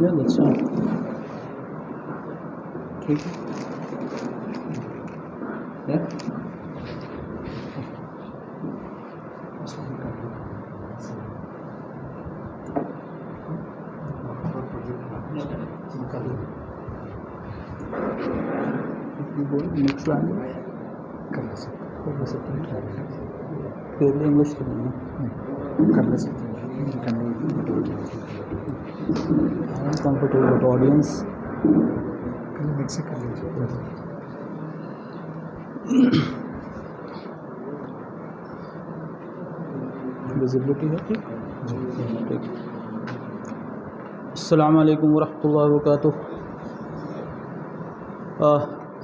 Yeah, that's fine. ठीक है. Yeah. Next language कर सकते हैं प्योरली इंग्लिश तो नहीं है. कर सकते हैं कंफर्टेबल विद ऑडियंस. मिक्स कर लीजिए. विजिबिलिटी है ठीक. अस्सलाम वालेकुम वरहमतुल्लाहि वबरकातुह.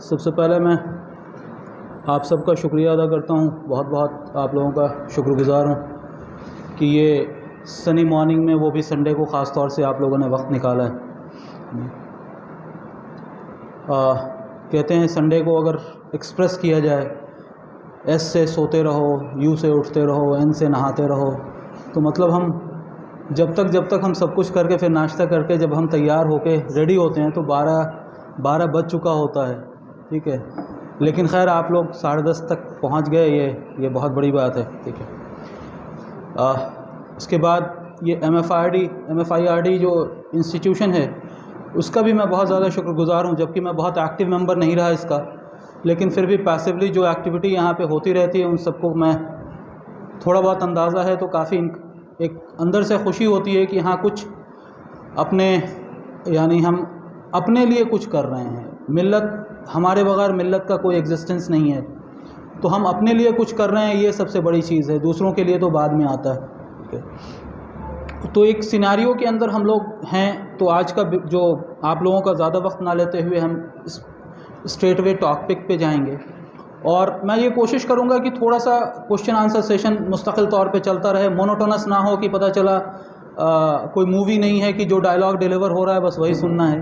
सबसे पहले मैं आप सबका शुक्रिया अदा करता हूँ. बहुत बहुत आप लोगों का शुक्रगुज़ार हूँ कि ये सनी मॉर्निंग में, वो भी संडे को ख़ास तौर से आप लोगों ने वक्त निकाला है. कहते हैं संडे को अगर एक्सप्रेस किया जाए, एस से सोते रहो, यू से उठते रहो, एन से नहाते रहो, तो मतलब हम जब तक हम सब कुछ करके फिर नाश्ता करके जब हम तैयार होके रेडी होते हैं तो 12 बज चुका होता है. ठीक है, लेकिन खैर आप लोग 10:30 तक पहुंच गए, ये बहुत बड़ी बात है. ठीक है. उसके बाद ये MFIRD जो इंस्टीट्यूशन है उसका भी मैं बहुत ज़्यादा शुक्रगुज़ार हूँ, जबकि मैं बहुत एक्टिव मेंबर नहीं रहा इसका, लेकिन फिर भी पैसिवली जो एक्टिविटी यहाँ पे होती रहती है उन सबको मैं थोड़ा बहुत अंदाज़ा है, तो काफ़ी एक अंदर से खुशी होती है कि हाँ कुछ अपने, यानी हम अपने लिए कुछ कर रहे हैं. मिल्लत, हमारे बगैर मिल्लत का कोई एग्जिस्टेंस नहीं है, तो हम अपने लिए कुछ कर रहे हैं, ये सबसे बड़ी चीज़ है. दूसरों के लिए तो बाद में आता है. तो एक सिनारियो के अंदर हम लोग हैं, तो आज का जो आप लोगों का ज़्यादा वक्त ना लेते हुए हम स्ट्रेट वे टॉपिक पे जाएंगे, और मैं ये कोशिश करूँगा कि थोड़ा सा क्वेश्चन आंसर सेशन मुस्तकिल तौर पे चलता रहे, मोनोटोनस ना हो कि पता चला कोई मूवी नहीं है कि जो डायलॉग डिलीवर हो रहा है बस वही सुनना है.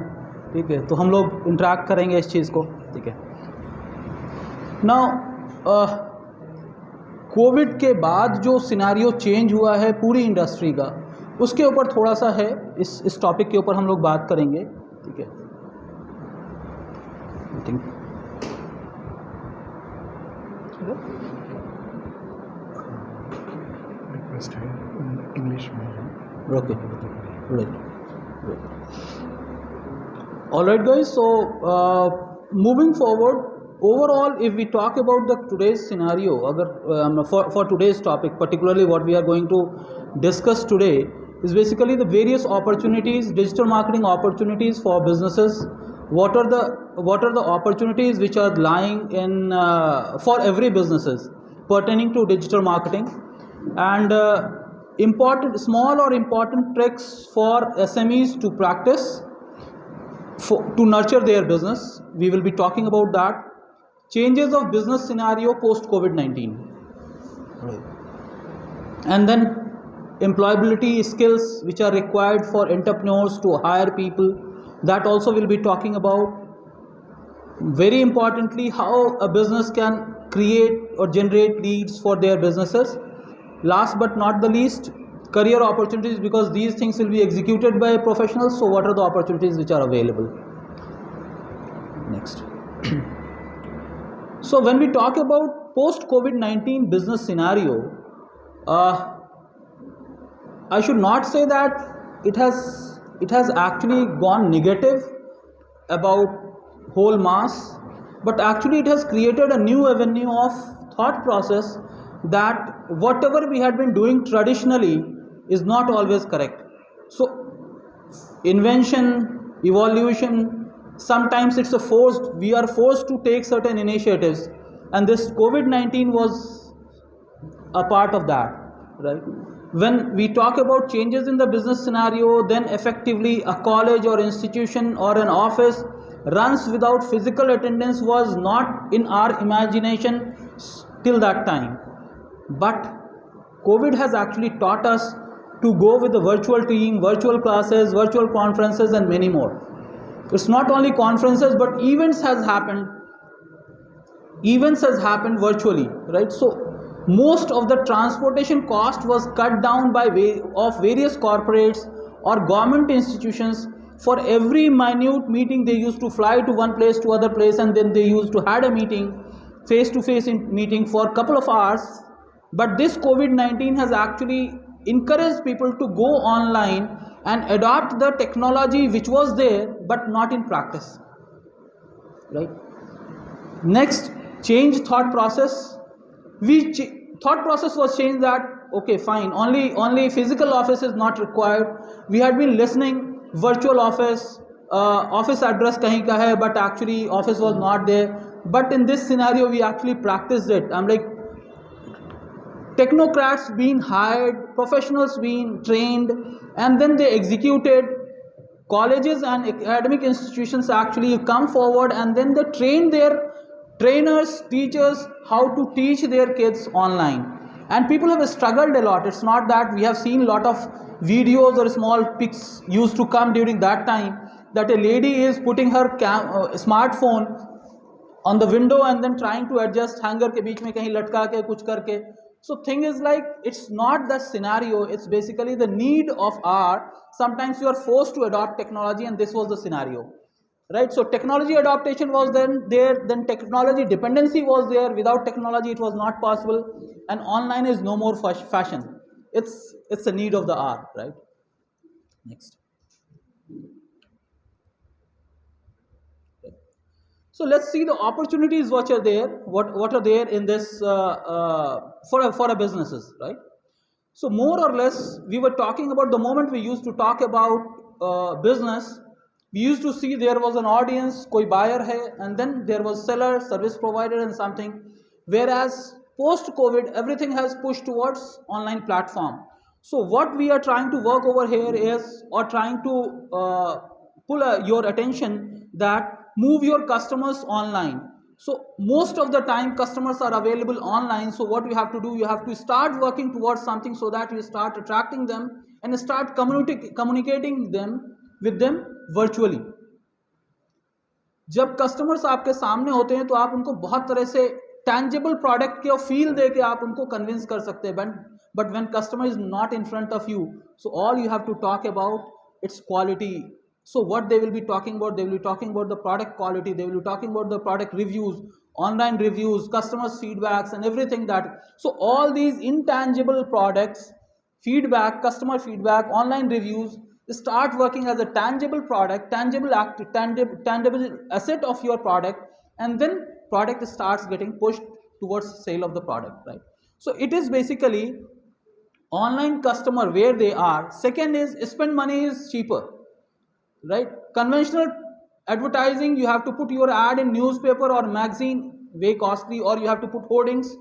ठीक है, तो हम लोग इंटरेक्ट करेंगे इस चीज़ को. ठीक है. नाउ कोविड के बाद जो सिनारियो चेंज हुआ है पूरी इंडस्ट्री का, उसके ऊपर थोड़ा सा है, इस टॉपिक के ऊपर हम लोग बात करेंगे. ठीक है. रिक्वेस्ट है इंग्लिश में. Okay, alright guys, so moving forward, overall if we talk about the today's scenario, agar for today's topic, particularly what we are going to discuss today is basically the various opportunities, digital marketing opportunities for businesses. What are the opportunities which are lying in for every businesses pertaining to digital marketing, and important small or important tricks for SMEs to practice to nurture their business. We will be talking about that. Changes of business scenario post COVID-19, and then employability skills which are required for entrepreneurs to hire people, that also we'll be talking about. Very importantly, how a business can create or generate leads for their businesses. Last but not the least, career opportunities, because these things will be executed by professionals. So what are the opportunities which are available? Next. So when we talk about post COVID-19 business scenario, I should not say that it has actually gone negative about whole mass, but actually it has created a new avenue of thought process that whatever we had been doing traditionally is not always correct. So invention, evolution, sometimes it's we are forced to take certain initiatives, and this COVID-19 was a part of that, right? When we talk about changes in the business scenario, then effectively a college or institution or an office runs without physical attendance was not in our imagination till that time. But COVID has actually taught us to go with the virtual team, virtual classes, virtual conferences, and many more. It's not only conferences, but events has happened virtually, right? So most of the transportation cost was cut down by way of various corporates or government institutions For every minute meeting, they used to fly to one place to other place, and then they used to had a meeting, face-to-face meeting for a couple of hours. But this COVID-19 has actually encouraged people to go online and adopt the technology which was there, but not in practice. Right? Next, change thought process. Thought process was changed that okay, fine, only physical office is not required. We had been listening virtual office, office address kahin ka hai, but actually office was not there. But in this scenario, we actually practiced it. I'm like, technocrats being hired, professionals being trained, and then they executed. Colleges and academic institutions actually come forward, and then they train their trainers, teachers, how to teach their kids online. And people have struggled a lot. It's not that we have seen a lot of videos or small pics used to come during that time, that a lady is putting her smartphone on the window and then trying to adjust hanger ke beech mein kahin latka ke kuch karke. So thing is like, it's not the scenario, it's basically the need of art. Sometimes you are forced to adopt technology, and this was the scenario. Right? So technology adaptation was then there, then technology dependency was there. Without technology it was not possible, and online is no more fashion. It's a need of the hour, right? Next. So let's see the opportunities which are there, what are there in this for a businesses, right? So more or less we were talking about, the moment we used to talk about business, we used to see there was an audience, koi buyer hai, and then there was seller, service provider, and something. Whereas post COVID, everything has pushed towards online platform. So what we are trying to work over here is, or trying to pull your attention, that move your customers online. So most of the time customers are available online. So what you have to do, you have to start working towards something, so that you start attracting them and start communicating with them virtually. जब customers आपके सामने होते हैं तो आप उनको बहुत तरह से टैंजिबल प्रोडक्ट के फील दे के आप उनको कन्विंस कर सकते हैं. But when customer is not in front of you, so all you have to talk about its quality. So what they will be talking about, they will be talking about the product quality, they will be talking about the product reviews, online reviews, customers feedbacks, and everything that. So all these intangible products, feedback, customer feedback, online reviews, start working as a tangible product, tangible asset of your product, and then product starts getting pushed towards sale of the product, right? So it is basically online customer where they are. Second is spend money is cheaper. Right? Conventional advertising, you have to put your ad in newspaper or magazine, way costly, or you have to put hoardings.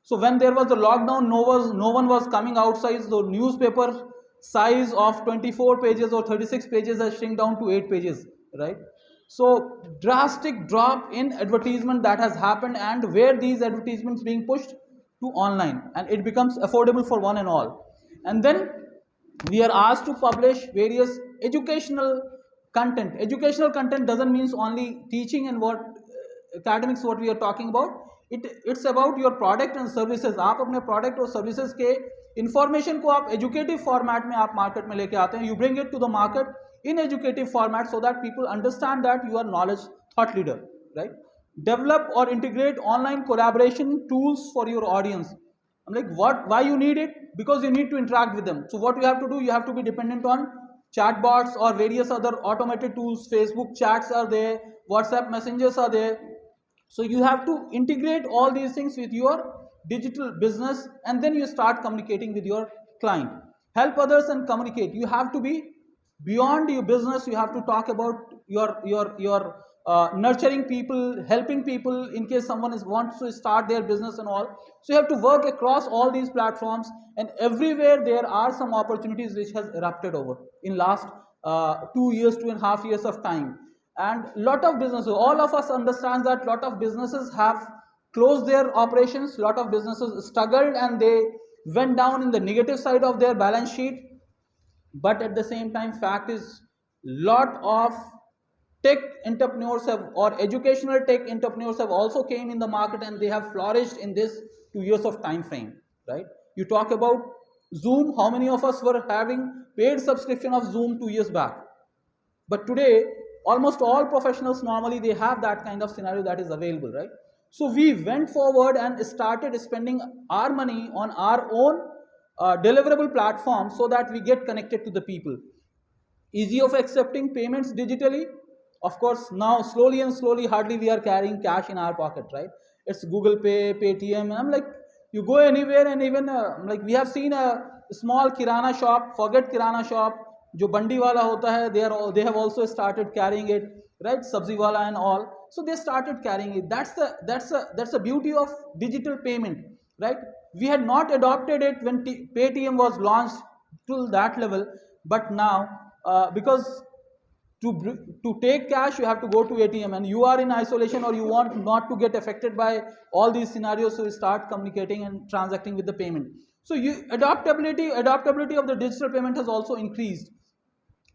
So when there was a lockdown, no one was coming outside. The newspaper size of 24 pages or 36 pages has shrunk down to 8 pages. Right? So drastic drop in advertisement that has happened, and where these advertisements being pushed to online, and it becomes affordable for one and all. And then we are asked to publish various educational content. Educational content doesn't mean only teaching and what academics what we are talking about. It's about your product and services. आप अपने product और services के information को आप educative format में आप market में लेके आते हैं. You bring it to the market in educative format so that people understand that you are knowledge thought leader, right? Develop or integrate online collaboration tools for your audience. I'm like, why you need it? Because you need to interact with them. So what you have to do, you have to be dependent on chatbots or various other automated tools. Facebook chats are there, WhatsApp messengers are there. So you have to integrate all these things with your digital business, and then you start communicating with your client. Help others and communicate. You have to be beyond your business. You have to talk about your nurturing people, helping people in case someone wants to start their business and all. So you have to work across all these platforms, and everywhere there are some opportunities which has erupted over in last 2.5 years of time. And lot of businesses, all of us understand that lot of businesses have closed their operations, lot of businesses struggled and they went down in the negative side of their balance sheet. But at the same time, fact is, lot of tech entrepreneurs have, or educational tech entrepreneurs have also came in the market, and they have flourished in this 2 years of time frame, right? You talk about Zoom. How many of us were having paid subscription of Zoom 2 years back? But today, almost all professionals normally they have that kind of scenario that is available, right? So we went forward and started spending our money on our own deliverable platform so that we get connected to the people. Easy of accepting payments digitally. Of course, now slowly and slowly, hardly we are carrying cash in our pocket, right? It's Google Pay, Paytm, and I'm like, you go anywhere and even like we have seen a small kirana shop, forget kirana shop, जो बंडी वाला होता है, they have also started carrying it, right? Sabzi wala and all. So they started carrying it. That's the beauty of digital payment, right? We had not adopted it when Paytm was launched to that level, but now because to take cash you have to go to ATM, and you are in isolation or you want not to get affected by all these scenarios, so you start communicating and transacting with the payment. So adaptability of the digital payment has also increased.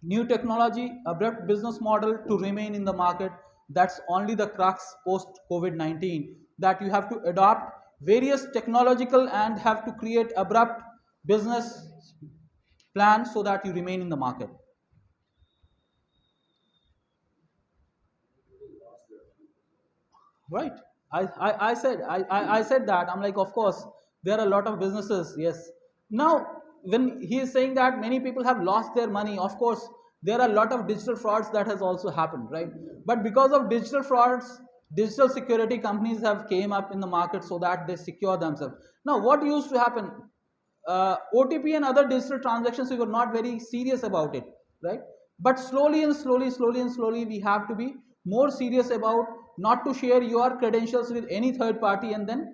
New technology, abrupt business model to remain in the market. That's only the crux post COVID-19, that you have to adopt various technological and have to create abrupt business plan so that you remain in the market. Right. I said that. I'm like, of course, there are a lot of businesses, yes. Now, when he is saying that many people have lost their money, of course, there are a lot of digital frauds that has also happened, right? But because of digital frauds, digital security companies have came up in the market so that they secure themselves. Now, what used to happen? OTP and other digital transactions, we were not very serious about it, right? But slowly and slowly, we have to be more serious about not to share your credentials with any third party. And then,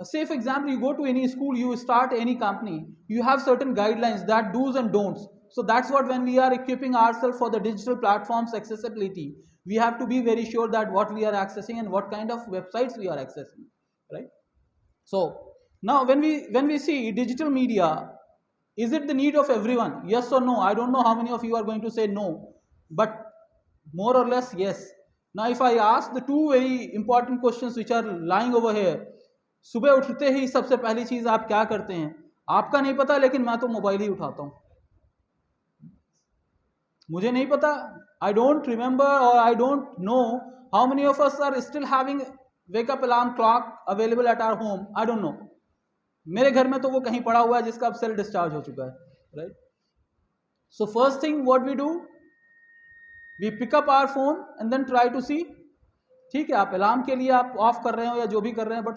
say for example, you go to any school, you start any company, you have certain guidelines, that do's and don'ts. So that's what, when we are equipping ourselves for the digital platforms accessibility, we have to be very sure that what we are accessing and what kind of websites we are accessing, right? So now when we see digital media, is it the need of everyone? Yes or no? I don't know how many of you are going to say no, but more or less yes. Now if I ask the two very important questions which are lying over here, सुबह उठते ही सबसे पहली चीज आप क्या करते हैं? आपका नहीं पता, लेकिन मैं तो मोबाइल ही उठाता हूं. मुझे नहीं पता, I don't remember or I don't know how many of us are still having wake up alarm clock available at our home. I don't know. मेरे घर में तो वो कहीं पड़ा हुआ है जिसका अब सेल डिस्चार्ज हो चुका है, right? So first thing what we do, we pick up our phone and then try to see. ठीक है, आप अलार्म के लिए आप ऑफ कर रहे हो या जो भी कर रहे हैं, बट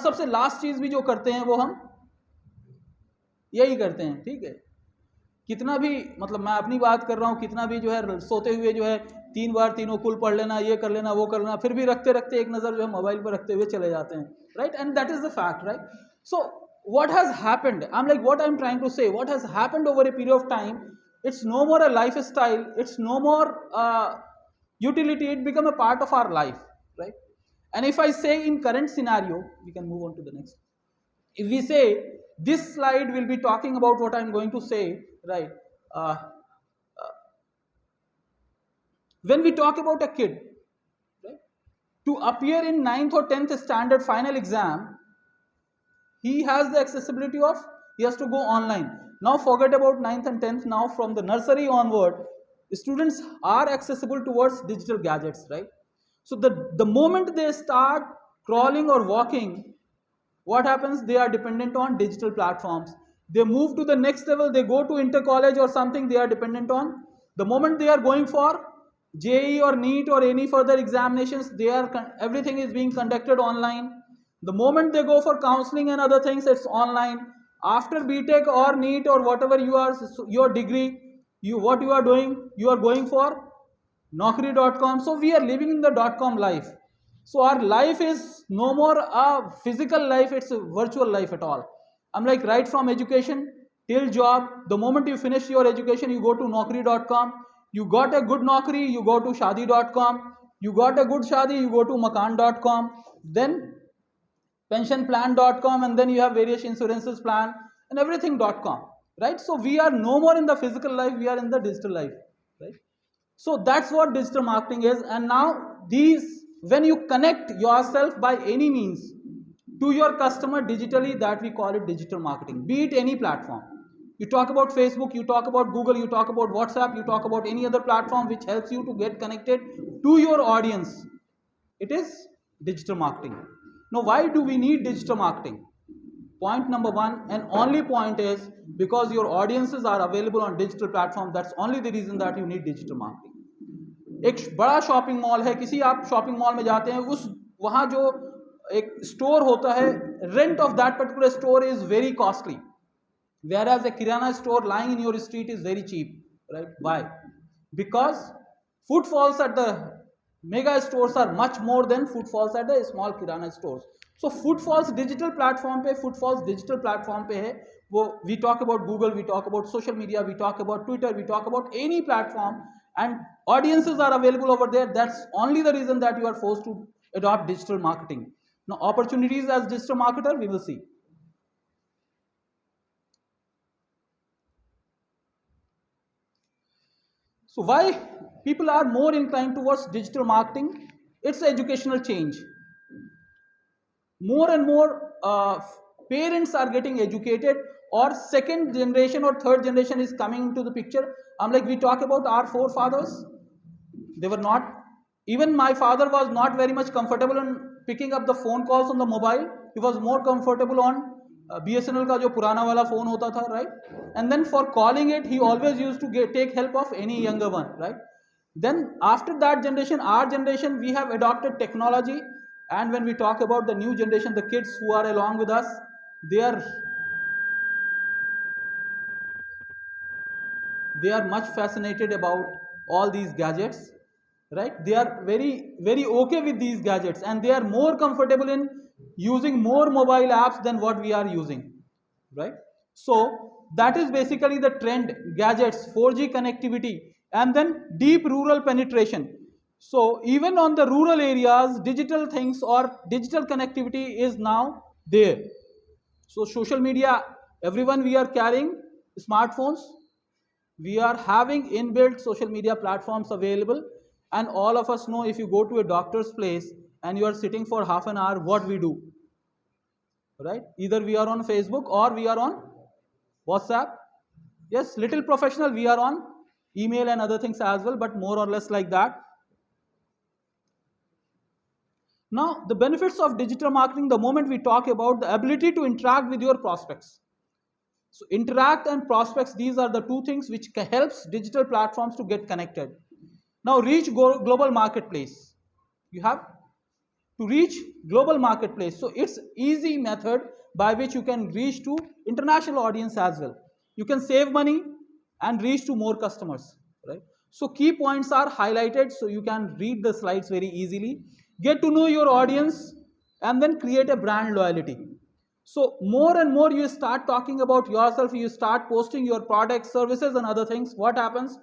सबसे लास्ट चीज भी जो करते हैं वो हम यही करते हैं. ठीक है, कितना भी, मतलब मैं अपनी बात कर रहा हूँ, कितना भी जो है सोते हुए जो है 3 बार तीनों कुल पढ़ लेना, ये कर लेना, वो कर लेना, फिर भी रखते रखते एक नज़र जो है मोबाइल पर रखते हुए चले जाते हैं, right? And that is the fact, right? So what has happened, what I'm trying to say, what has happened over a period of time, it's no more a lifestyle, it's no more utility, it become a part of our life, right? And if I say in current scenario, we can move on to the next. If we say this slide will be talking about what I'm going to say, right? When we talk about a kid, right, to appear in 9th or 10th standard final exam, he has the accessibility of, he has to go online. Now forget about 9th and 10th, now from the nursery onward, students are accessible towards digital gadgets, right? So the moment they start crawling or walking, what happens? They are dependent on digital platforms. They move to the next level, they go to inter-college or something, they are dependent on. The moment they are going for JEE or NEET or any further examinations, everything is being conducted online. The moment they go for counseling and other things, it's online. After BTech or NEET or whatever your degree, what you are doing, you are going for Naukri.com. So we are living in the .com life. So our life is no more a physical life, it's a virtual life at all. I'm like, right from education till job, the moment you finish your education, you go to Naukri.com. You got a good Naukri, you go to Shadi.com. You got a good Shadi, you go to Makan.com. Then pensionplan.com, and then you have various insurances plan and everything.com, right? So we are no more in the physical life, we are in the digital life, right? So that's what digital marketing is. And now when you connect yourself by any means to your customer digitally, that we call it digital marketing, be it any platform, You talk about Facebook, you talk about Google, you talk about WhatsApp, you talk about any other platform which helps you to get connected to your audience. It is digital marketing. Now, why do we need digital marketing? Point number one and only point is because your audiences are available on digital platform. That's only the reason that you need digital marketing. एक बड़ा shopping mall है, किसी आप shopping mall में जाते हैं, उस वहाँ जो एक स्टोर होता है, rent of that particular store is very costly, whereas a kirana store lying in your street is very cheap, right? Why? Because footfalls at the mega stores are much more than footfalls at the small kirana stores. So footfalls digital platform पे, footfalls digital platform पे है वो. We talk about Google, we talk about social media, we talk about Twitter, we talk about any platform, and audiences are available over there. That's only the reason that you are forced to adopt digital marketing. Now, opportunities as digital marketer, we will see. So why people are more inclined towards digital marketing? It's educational change. More and more parents are getting educated, or second generation or third generation is coming into the picture. Like we talk about our forefathers, they were not, even my father was not very much comfortable in picking up the phone calls on the mobile. He was more comfortable on BSNL का जो पुराना वाला phone होता था, right? And then for calling it, he always used to take help of any younger one, right? Then after that generation, our generation, we have adopted technology. And when we talk about the new generation, the kids who are along with us, they are much fascinated about all these gadgets, right? They are very, very okay with these gadgets, and they are more comfortable in using more mobile apps than what we are using, right? So that is basically the trend: gadgets, 4G connectivity, and then deep rural penetration. So even on the rural areas, digital things or digital connectivity is now there. So social media, everyone, we are carrying smartphones, we are having inbuilt social media platforms available, and all of us know if you go to a doctor's place and you are sitting for half an hour, what we do, right? Either we are on Facebook or we are on WhatsApp. Yes, little professional, we are on email and other things as well, but more or less like that. Now, the benefits of digital marketing, the moment we talk about the ability to interact with your prospects. So interact and prospects, these are the two things which helps digital platforms to get connected. Now reach global marketplace. You have to reach global marketplace. So it's easy method by which you can reach to international audience as well. You can save money and reach to more customers, right? So key points are highlighted so you can read the slides very easily. Get to know your audience and then create a brand loyalty. So more and more you start talking about yourself, you start posting your products, services and other things. What happens?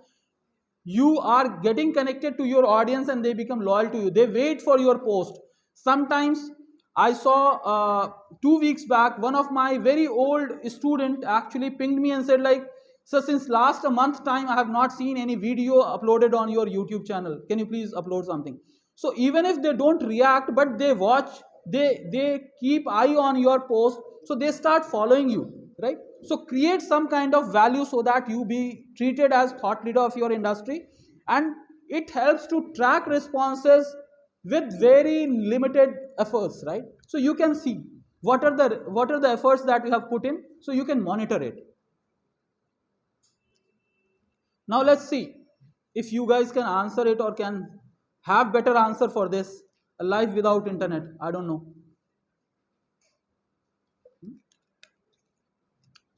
You are getting connected to your audience and they become loyal to you. They wait for your post. Sometimes I saw 2 weeks back, one of my very old student actually pinged me and said like, "Sir, since last a month time, I have not seen any video uploaded on your YouTube channel. Can you please upload something?" So even if they don't react, but they watch, they keep eye on your post, so they start following you, right? So create some kind of value so that you be treated as thought leader of your industry, and it helps to track responses with very limited efforts, right? So you can see what are the efforts that you have put in, so you can monitor it. Now let's see if you guys can answer it or can have better answer for this. A life without internet, I don't know.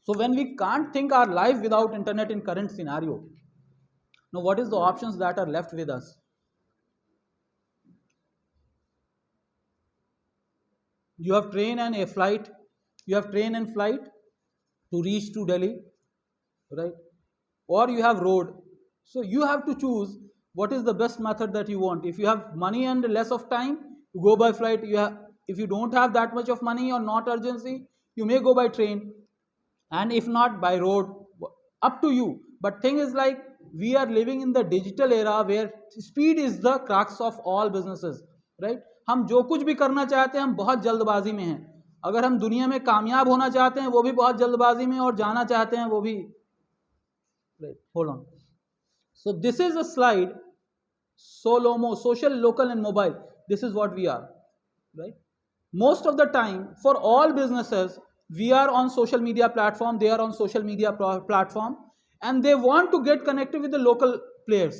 So when we can't think our life without internet in current scenario, now what is the options that are left with us? You have train and a flight, you have train and flight to reach to Delhi, right? Or you have road. So you have to choose what is the best method that you want. If you have money and less of time, you go by flight. If you don't have that much of money or not urgency, you may go by train, and if not, by road. Up to you. But thing is like, we are living in the digital era where speed is the crux of all businesses, right? हम जो कुछ भी करना चाहते हैं हम बहुत जल्दबाजी में हैं. अगर हम दुनिया में कामयाब होना चाहते हैं वो भी बहुत जल्दबाजी में, और जाना चाहते हैं वो भी. Hold on. So this is a slide. Solomo, social, local and mobile. This is what we are, right? Most of the time, for all businesses, we are on social media platform, they are on social media platform, and they want to get connected with the local players,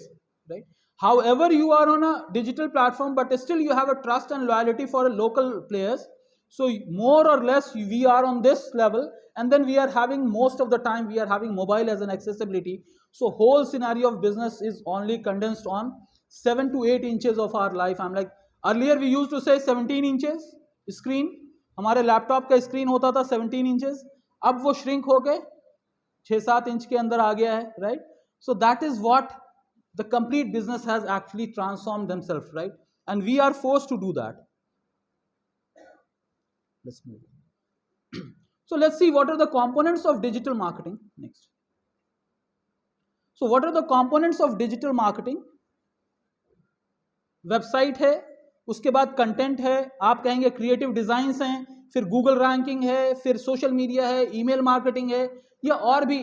right? However, you are on a digital platform, but still you have a trust and loyalty for local players. So more or less we are on this level, and then we are having, most of the time we are having mobile as an accessibility. So whole scenario of business is only condensed on 7 to 8 inches of our life. I'm like, earlier we used to say 17 inches screen, हमारे laptop का screen होता था 17 inches, अब वो shrink हो गए 6-7 inch के अंदर आ गया है, right? So that is what the complete business has actually transformed themselves, right? And we are forced to do that. Let's move. So let's see what are the components of digital marketing next. So what are the components of digital marketing? Website है, उसके बाद content है, आप कहेंगे creative designs हैं, फिर Google ranking है, फिर सोशल मीडिया है, ईमेल मार्केटिंग है, या और भी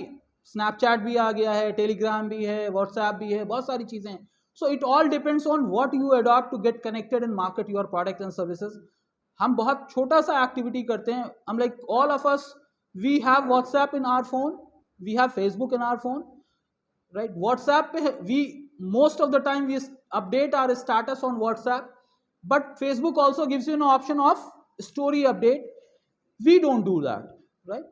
स्नैपचैट भी आ गया है, टेलीग्राम भी है, व्हाट्सएप भी है, बहुत सारी चीजें हैं. So it all depends on what you adopt to get connected and market your product and services. हम बहुत छोटा सा एक्टिविटी करते हैं. हम like all of us, we have WhatsApp in our phone, we have Facebook in our phone, right? WhatsApp पे we most of the time we update our status on WhatsApp, but Facebook also gives you an option of story update. We don't do that, right?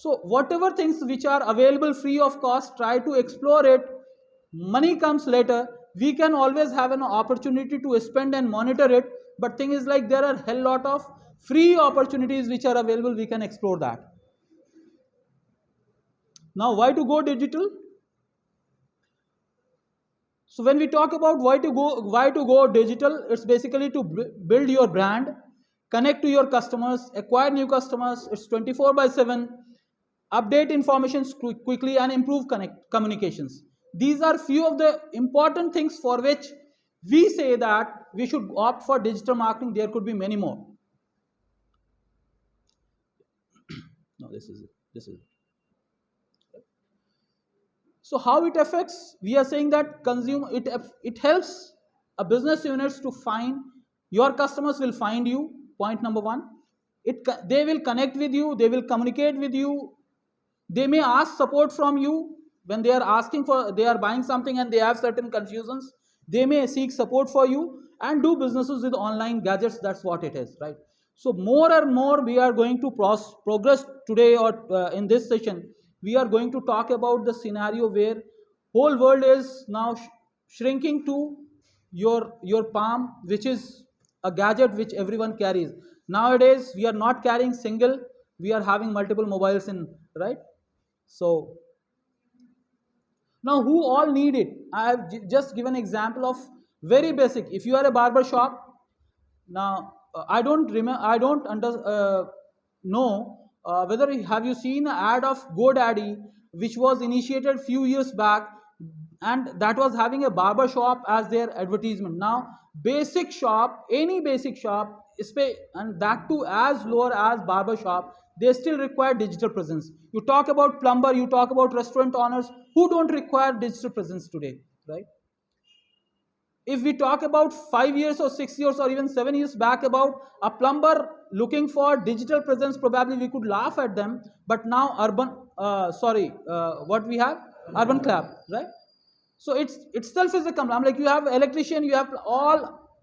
So whatever things which are available free of cost, try to explore it. Money comes later. We can always have an opportunity to spend and monitor it, but thing is like there are hell lot of free opportunities which are available. We can explore that. Now why to go digital? So when we talk about why to go digital, it's basically to build your brand, connect to your customers, acquire new customers. It's 24/7, update information quickly and improve communications. These are few of the important things for which we say that we should opt for digital marketing. There could be many more. No, this is it. So how it affects? We are saying that it helps a business units to find your customers will find you. Point number one. They will connect with you. They will communicate with you. They may ask support from you when they are buying something and they have certain confusions. They may seek support for you and do businesses with online gadgets. That's what it is, right? So more and more we are going to progress today, or in this session. We are going to talk about the scenario where whole world is now shrinking to your palm, which is a gadget which everyone carries. Nowadays, we are not carrying single, we are having multiple mobiles in, right? So, now who all need it? I have just given an example of very basic. If you are a barber shop, now I don't know whether have you seen an ad of GoDaddy which was initiated few years back, and that was having a barber shop as their advertisement. Now basic shop, any basic shop, and that too as lower as barber shop, they still require digital presence. You talk about plumber, you talk about restaurant owners who don't require digital presence today, right? If we talk about 5 years or 6 years or even 7 years back about a plumber looking for digital presence, probably we could laugh at them. But now what we have? Urban Clap, right? So it's itself is a company. I'm like, you have electrician, you have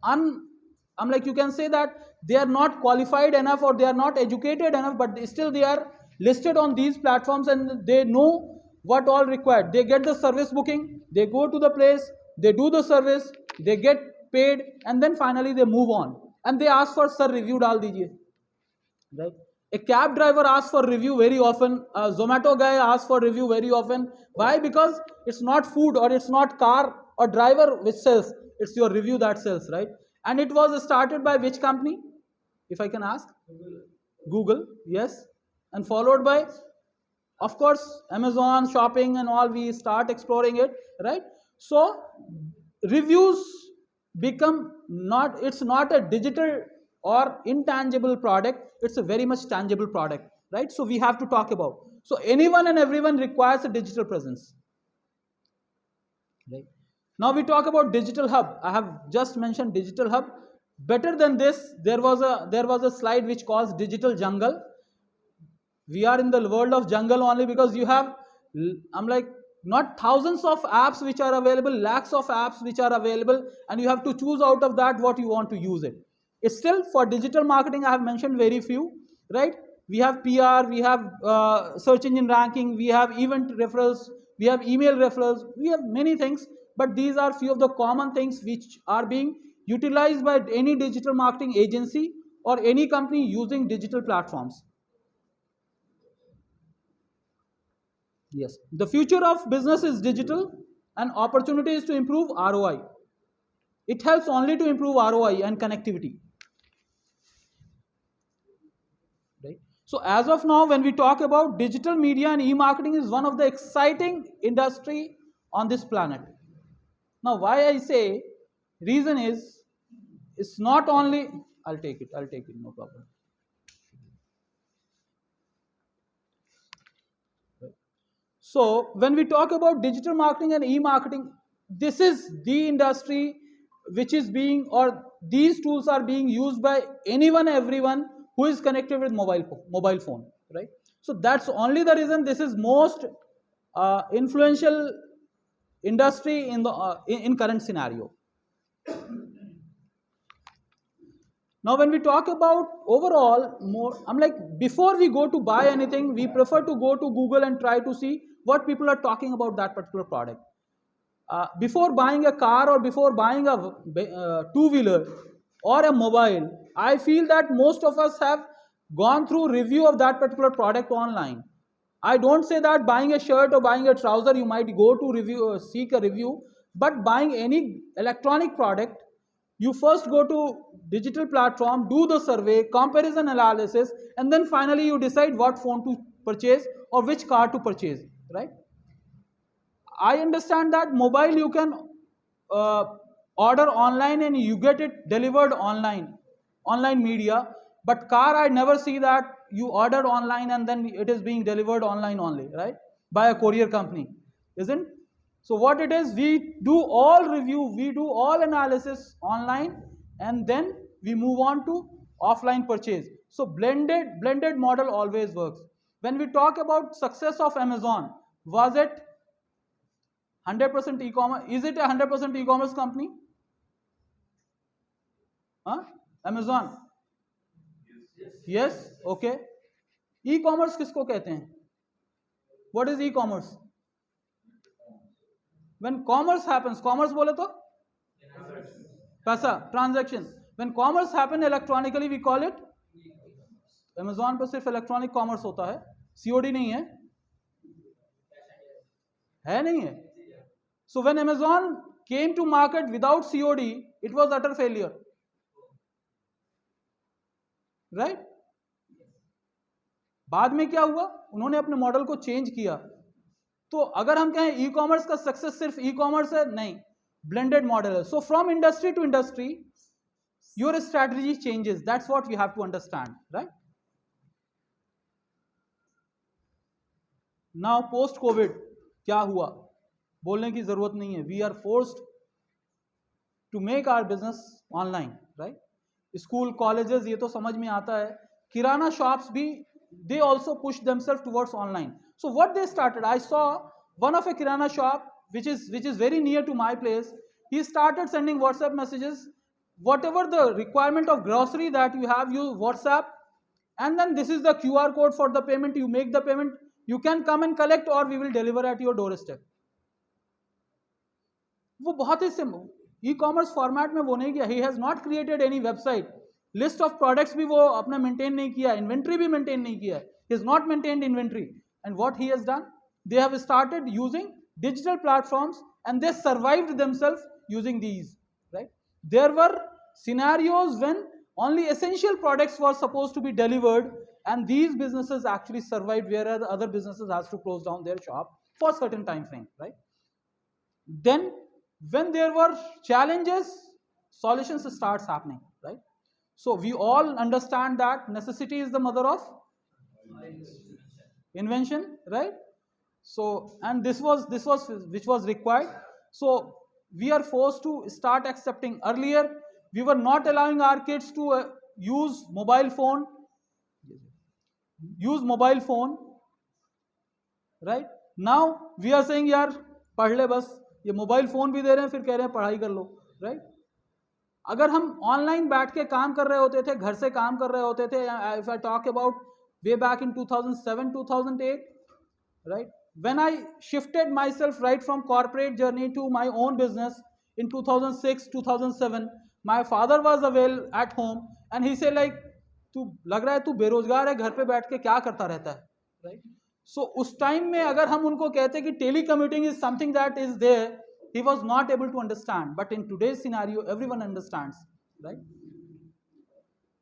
I'm like, you can say that they are not qualified enough or they are not educated enough, but still they are listed on these platforms and they know what all required. They get the service booking, they go to the place, they do the service, they get paid, and then finally they move on. And they ask for, sir, review dal dijiye. Right? A cab driver asks for review very often. A Zomato guy asks for review very often. Why? Because it's not food or it's not car or driver which sells. It's your review that sells, right? And it was started by which company? If I can ask? Google, yes. And followed by, of course, Amazon, shopping and all, we start exploring it, right? So, reviews become it's not a digital or intangible product, it's a very much tangible product, right? So we have to talk about. So anyone and everyone requires a digital presence, right? Now we talk about digital hub. I have just mentioned digital hub. Better than this, there was a slide which calls digital jungle. We are in the world of jungle only because you have, I'm like, not thousands of apps which are available, lakhs of apps which are available, and you have to choose out of that what you want to use it. It's still for digital marketing, I have mentioned very few, right? We have PR, we have search engine ranking, we have event referrals, we have email referrals, we have many things, but these are few of the common things which are being utilized by any digital marketing agency or any company using digital platforms. Yes, the future of business is digital and opportunity is to improve ROI. It helps only to improve ROI and connectivity. Right? So as of now, when we talk about digital media and e-marketing is one of the exciting industry on this planet. Now why I say, reason is, it's not only, I'll take it, no problem. So when we talk about digital marketing and e-marketing, this is the industry which is being, or these tools are being used by anyone, everyone who is connected with mobile phone, right? So that's only the reason this is most influential industry in the in current scenario. Now when we talk about overall more, I'm like, before we go to buy anything, we prefer to go to Google and try to see what people are talking about that particular product. Before buying a car or before buying a two-wheeler or a mobile, I feel that most of us have gone through review of that particular product online. I don't say that buying a shirt or buying a trouser you might go to review, seek a review, but buying any electronic product, you first go to digital platform, do the survey, comparison analysis, and then finally you decide what phone to purchase or which car to purchase, right? I understand that mobile you can order online and you get it delivered online media, but car I never see that you order online and then it is being delivered online only, right? By a courier company, isn't? So what it is, we do all review, we do all analysis online, and then we move on to offline purchase. So blended model always works. When we talk about success of Amazon, was it 100% e-commerce? Is it a 100% e-commerce company? Huh? Amazon? Yes. Okay. E-commerce किसको कहते हैं? What is e-commerce? When commerce happens, commerce बोले तो पैसा, transaction. When commerce happen electronically, we call it. Amazon पर सिर्फ electronic commerce होता है, COD नहीं है, नहीं है. So when Amazon came to market without COD, it was utter failure, right? बाद में क्या हुआ, उन्होंने अपने मॉडल को चेंज किया. तो अगर हम कहें ई कॉमर्स का सक्सेस सिर्फ ई कॉमर्स है, नहीं, ब्लेंडेड मॉडल है. So from industry to industry your strategy changes. That's what we have to understand, right? Now post covid क्या हुआ, बोलने की जरूरत नहीं है. We are forced to make our business online, right? School colleges ये तो समझ में आता है, किराना शॉप्स भी, they also push themselves towards online. So what they started, I saw one of a kirana shop which is very near to my place. He started sending WhatsApp messages, whatever the requirement of grocery that you have, you WhatsApp, and then this is the QR code for the payment. You make the payment, you can come and collect or we will deliver at your doorstep. वो बहुत ही e-commerce format में वो नहीं किया. He has not created any website. List of products भी वो अपना maintain नहीं किया, इन्वेंट्री भी मेंटेन नहीं किया. He is not maintained inventory. And what he has done, they have started using digital platforms and they survived themselves using these, right? There were scenarios when only essential products were supposed to be delivered and these businesses actually survived, whereas other businesses has to close down their shop for certain time frame, right? Then when there were challenges, solutions starts happening, right? So we all understand that necessity is the mother of invention, right? So, and this was which was required. So we are forced to start accepting. Earlier we were not allowing our kids to use mobile phone, right? Now we are saying यार पढ़ ले बस, ये mobile phone भी दे रहे हैं फिर कह रहे हैं पढ़ाई कर लो, राइट? अगर हम ऑनलाइन बैठ के काम कर रहे होते थे, घर से काम कर रहे होते थे, if I talk about way back in 2007 2008, right, when I shifted myself right from corporate journey to my own business in 2006 2007, my father was avail at home and he said like तू लग रहा है तू बेरोजगार है, घर पे बैठ के क्या करता रहता है, राइट? सो उस टाइम में अगर हम उनको कहते कि telecommuting is something that is there, he was not able to understand. But in today's scenario everyone understands, right?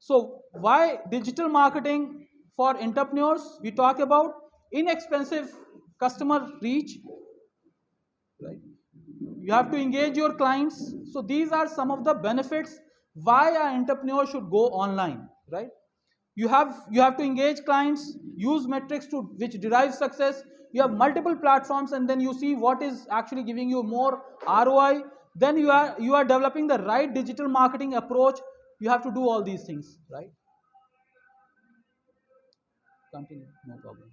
So why digital marketing for entrepreneurs? We talk about inexpensive customer reach, right? You have to engage your clients. So these are some of the benefits why an entrepreneur should go online, right? You have to engage clients, use metrics to which derive success. You have multiple platforms and then you see what is actually giving you more ROI. Then you are developing the right digital marketing approach. You have to do all these things, right? Continue, no problem.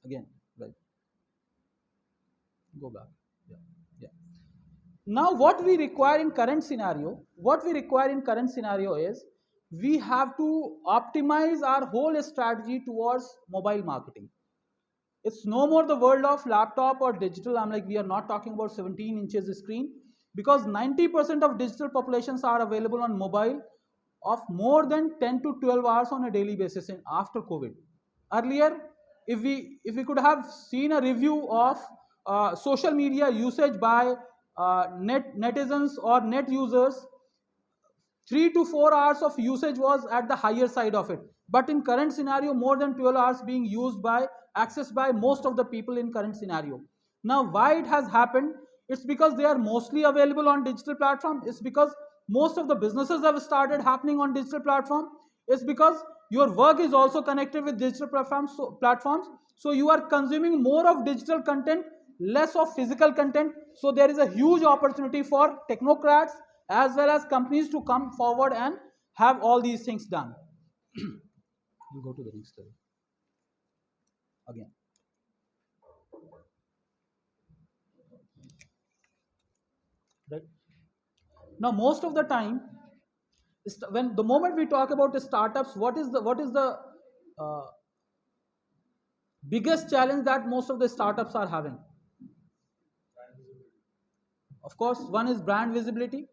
Again, right? Go back. Yeah. Now what we require in current scenario is we have to optimize our whole strategy towards mobile marketing. It's no more the world of laptop or digital. I'm like, we are not talking about 17 inches screen, because 90% of digital populations are available on mobile of more than 10 to 12 hours on a daily basis after COVID. Earlier, if we could have seen a review of social media usage by netizens or net users, 3 to 4 hours of usage was at the higher side of it. But in current scenario, more than 12 hours being accessed by most of the people in current scenario. Now, why it has happened? It's because they are mostly available on digital platform. It's because most of the businesses have started happening on digital platform. It's because your work is also connected with digital platforms. So you are consuming more of digital content, less of physical content. So there is a huge opportunity for technocrats as well as companies to come forward and have all these things done. We'll go to the next slide. Again. Right. Now, most of the time, when the moment we talk about the startups, what is the biggest challenge that most of the startups are having? Of course, one is brand visibility.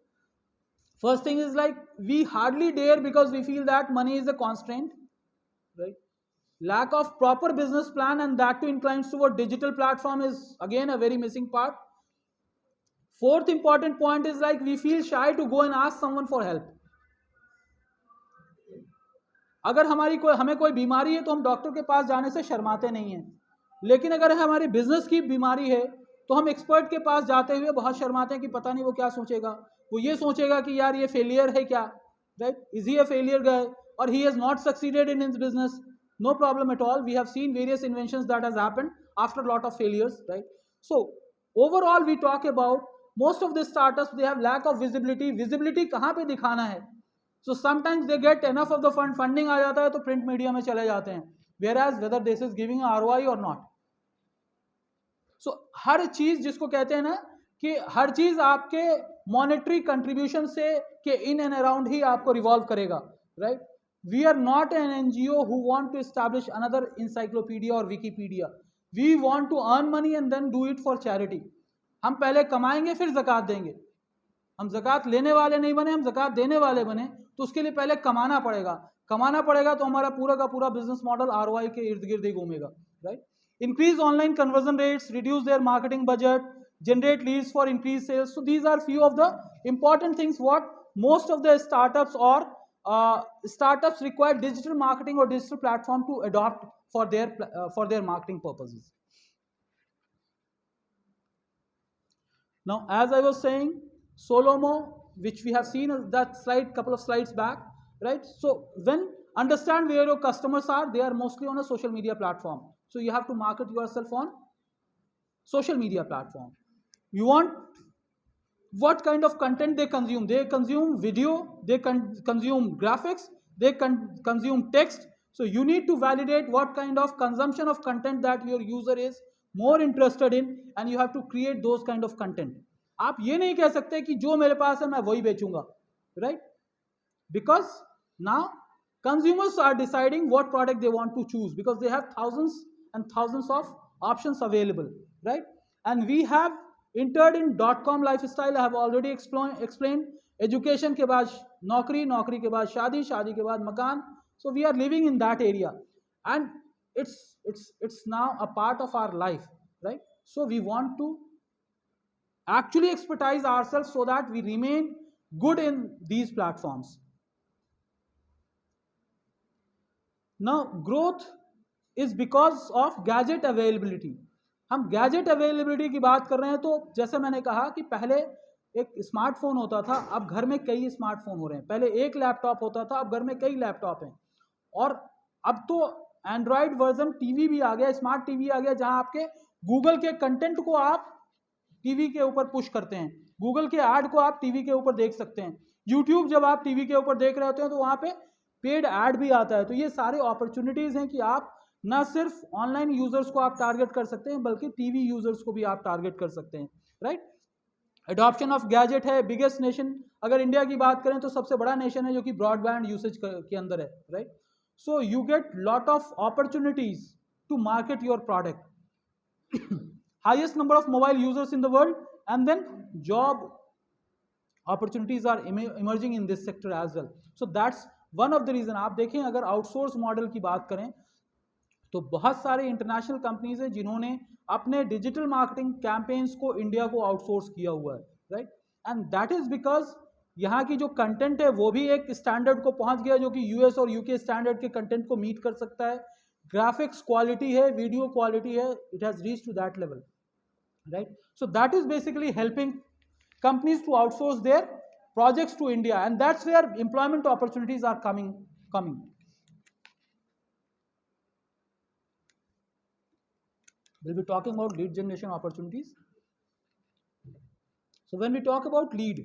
First thing is like we hardly dare because we feel that money is a constraint, right? Lack of proper business plan, and that too inclines toward digital platform, is again a very missing part. Fourth important point is like we feel shy to go and ask someone for help. अगर हमें कोई बीमारी है तो हम doctor के पास जाने से शर्माते नहीं हैं, लेकिन अगर हमारी बिजनेस की बीमारी है तो हम एक्सपर्ट के पास जाते हुए बहुत शर्माते हैं कि पता नहीं वो क्या सोचेगा, वो ये सोचेगा कि यार ये फेलियर है क्या, right? Is he a failure guy और he has not succeeded in his business? No problem at all. We have seen various inventions that has happened after a lot of failures, right? So overall we talk about most of the startups, they have lack of visibility. Visibility कहाँ पे दिखाना है? So sometimes they get enough of the funding आ जाता है तो print media में चले जाते हैं, whereas whether this is giving a ROI or not. So हर चीज जिसको कहते हैं ना कि हर चीज आपके monetary contribution से के in and around ही आपको revolve करेगा, right? We are not an NGO who want to establish another encyclopedia or Wikipedia. We want to earn money and then do it for charity. हम पहले कमाएंगे फिर ज़कात देंगे. हम ज़कात लेने वाले नहीं बने, हम ज़कात देने वाले बने. तो उसके लिए पहले कमाना पड़ेगा तो हमारा पूरा का पूरा बिजनेस मॉडल ROI के इर्द गिर्द ही घूमेगा, right? Increase online conversion rates, reduce their marketing budget, generate leads for increased sales. So these are few of the important things what most of the startups or startups require digital marketing or digital platform to adopt for their marketing purposes. Now, as I was saying, Solomo which we have seen that slide couple of slides back, right? So when understand where your customers are, they are mostly on a social media platform. So you have to market yourself on social media platform. You want what kind of content they consume. They consume video, they consume graphics, they consume text. So you need to validate what kind of consumption of content that your user is more interested in, and you have to create those kind of content. आप ये नहीं कह सकते कि जो मेरे पास है मैं वही बेचूंगा, right? Because now consumers are deciding what product they want to choose, because they have thousands and thousands of options available, right? And we have entered in .com lifestyle. I have already explained. Education के बाद नौकरी, नौकरी के बाद शादी, शादी के बाद मकान. So we are living in that area, and it's now a part of our life, right? So we want to actually expertise ourselves so that we remain good in these platforms. Now growth is because of gadget availability. हम gadget availability की बात कर रहे हैं, तो जैसे मैंने कहा कि पहले एक स्मार्टफोन होता था, अब घर में कई स्मार्टफोन हो रहे हैं. पहले एक लैपटॉप होता था, अब घर में कई लैपटॉप हैं. और अब तो एंड्रॉयड वर्जन टीवी भी आ गया, स्मार्ट टीवी आ गया, जहां आपके गूगल के कंटेंट को आप टीवी के ऊपर पुश करते हैं, गूगल के ऐड को आप टीवी के ऊपर देख सकते हैं. यूट्यूब जब आप टीवी के ऊपर देख रहे होते हैं तो वहां पे पेड ऐड भी आता है. तो ये सारे अपॉर्चुनिटीज हैं कि आप ना सिर्फ ऑनलाइन यूजर्स को आप टारगेट कर सकते हैं, बल्कि टीवी यूजर्स को भी आप टारगेट कर सकते हैं, राइट? एडॉप्शन ऑफ गैजेट है. बिगेस्ट नेशन अगर इंडिया की बात करें तो सबसे बड़ा नेशन है जो कि ब्रॉडबैंड यूसेज के अंदर है, right? So you get lot of opportunities to market your product. Highest number of mobile users in the world, and then job opportunities are emerging in this sector as well. So that's one of the reason. आप देखें अगर outsource model की बात करें तो बहुत सारे international companies हैं जिन्होंने अपने डिजिटल मार्केटिंग कैंपेन्स को इंडिया को आउटसोर्स किया हुआ है, right? And that is because यहाँ की जो कंटेंट है वो भी एक स्टैंडर्ड को पहुंच गया जो कि यूएस और यूके स्टैंडर्ड के कंटेंट को मीट कर सकता है. ग्राफिक्स क्वालिटी है, वीडियो क्वालिटी है, it has reach to that level, right? So that is basically helping companies to outsource their projects to India, and that's where employment opportunities are coming. We'll be talking about lead generation opportunities. So when we talk about lead,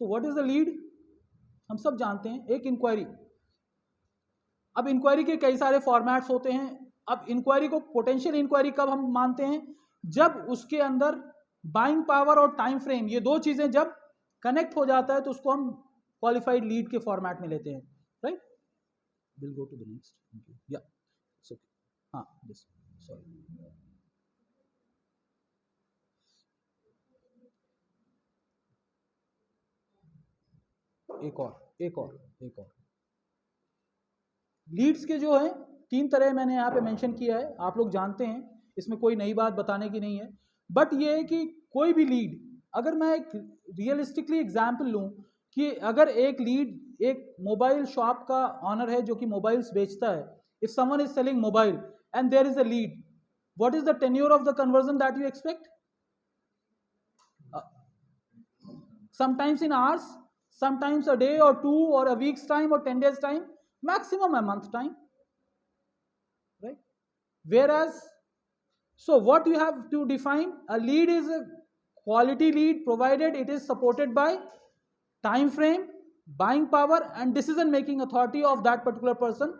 so what is the lead? हम सब जानते हैं, एक inquiry. अब inquiry के कई सारे formats होते हैं. अब इंक्वायरी को पोटेंशियल इंक्वायरी कब हम मानते हैं? जब उसके अंदर बाइंग पावर और टाइम फ्रेम, ये दो चीजें जब कनेक्ट हो जाता है तो उसको हम क्वालिफाइड लीड के फॉर्मेट में लेते हैं, right? Will go to the next. या ओके, हाँ दिस, सॉरी. एक और लीड्स के जो है 3 तरह मैंने यहाँ पे मेंशन किया है, आप लोग जानते हैं, इसमें कोई नई बात बताने की नहीं है. बट ये है कि कोई भी लीड, अगर मैं एक रियलिस्टिकली एग्जांपल लूं कि अगर एक लीड एक मोबाइल शॉप का ऑनर है जो कि मोबाइल्स बेचता है, if someone is selling mobile and there is a lead, what is the tenure of the conversion that you expect? Sometimes in hours, sometimes a day or 2 or a week's time or 10 days time, maximum a month time, right? Whereas, so what you have to define, a lead is a quality lead provided it is supported by time frame, buying power and decision making authority of that particular person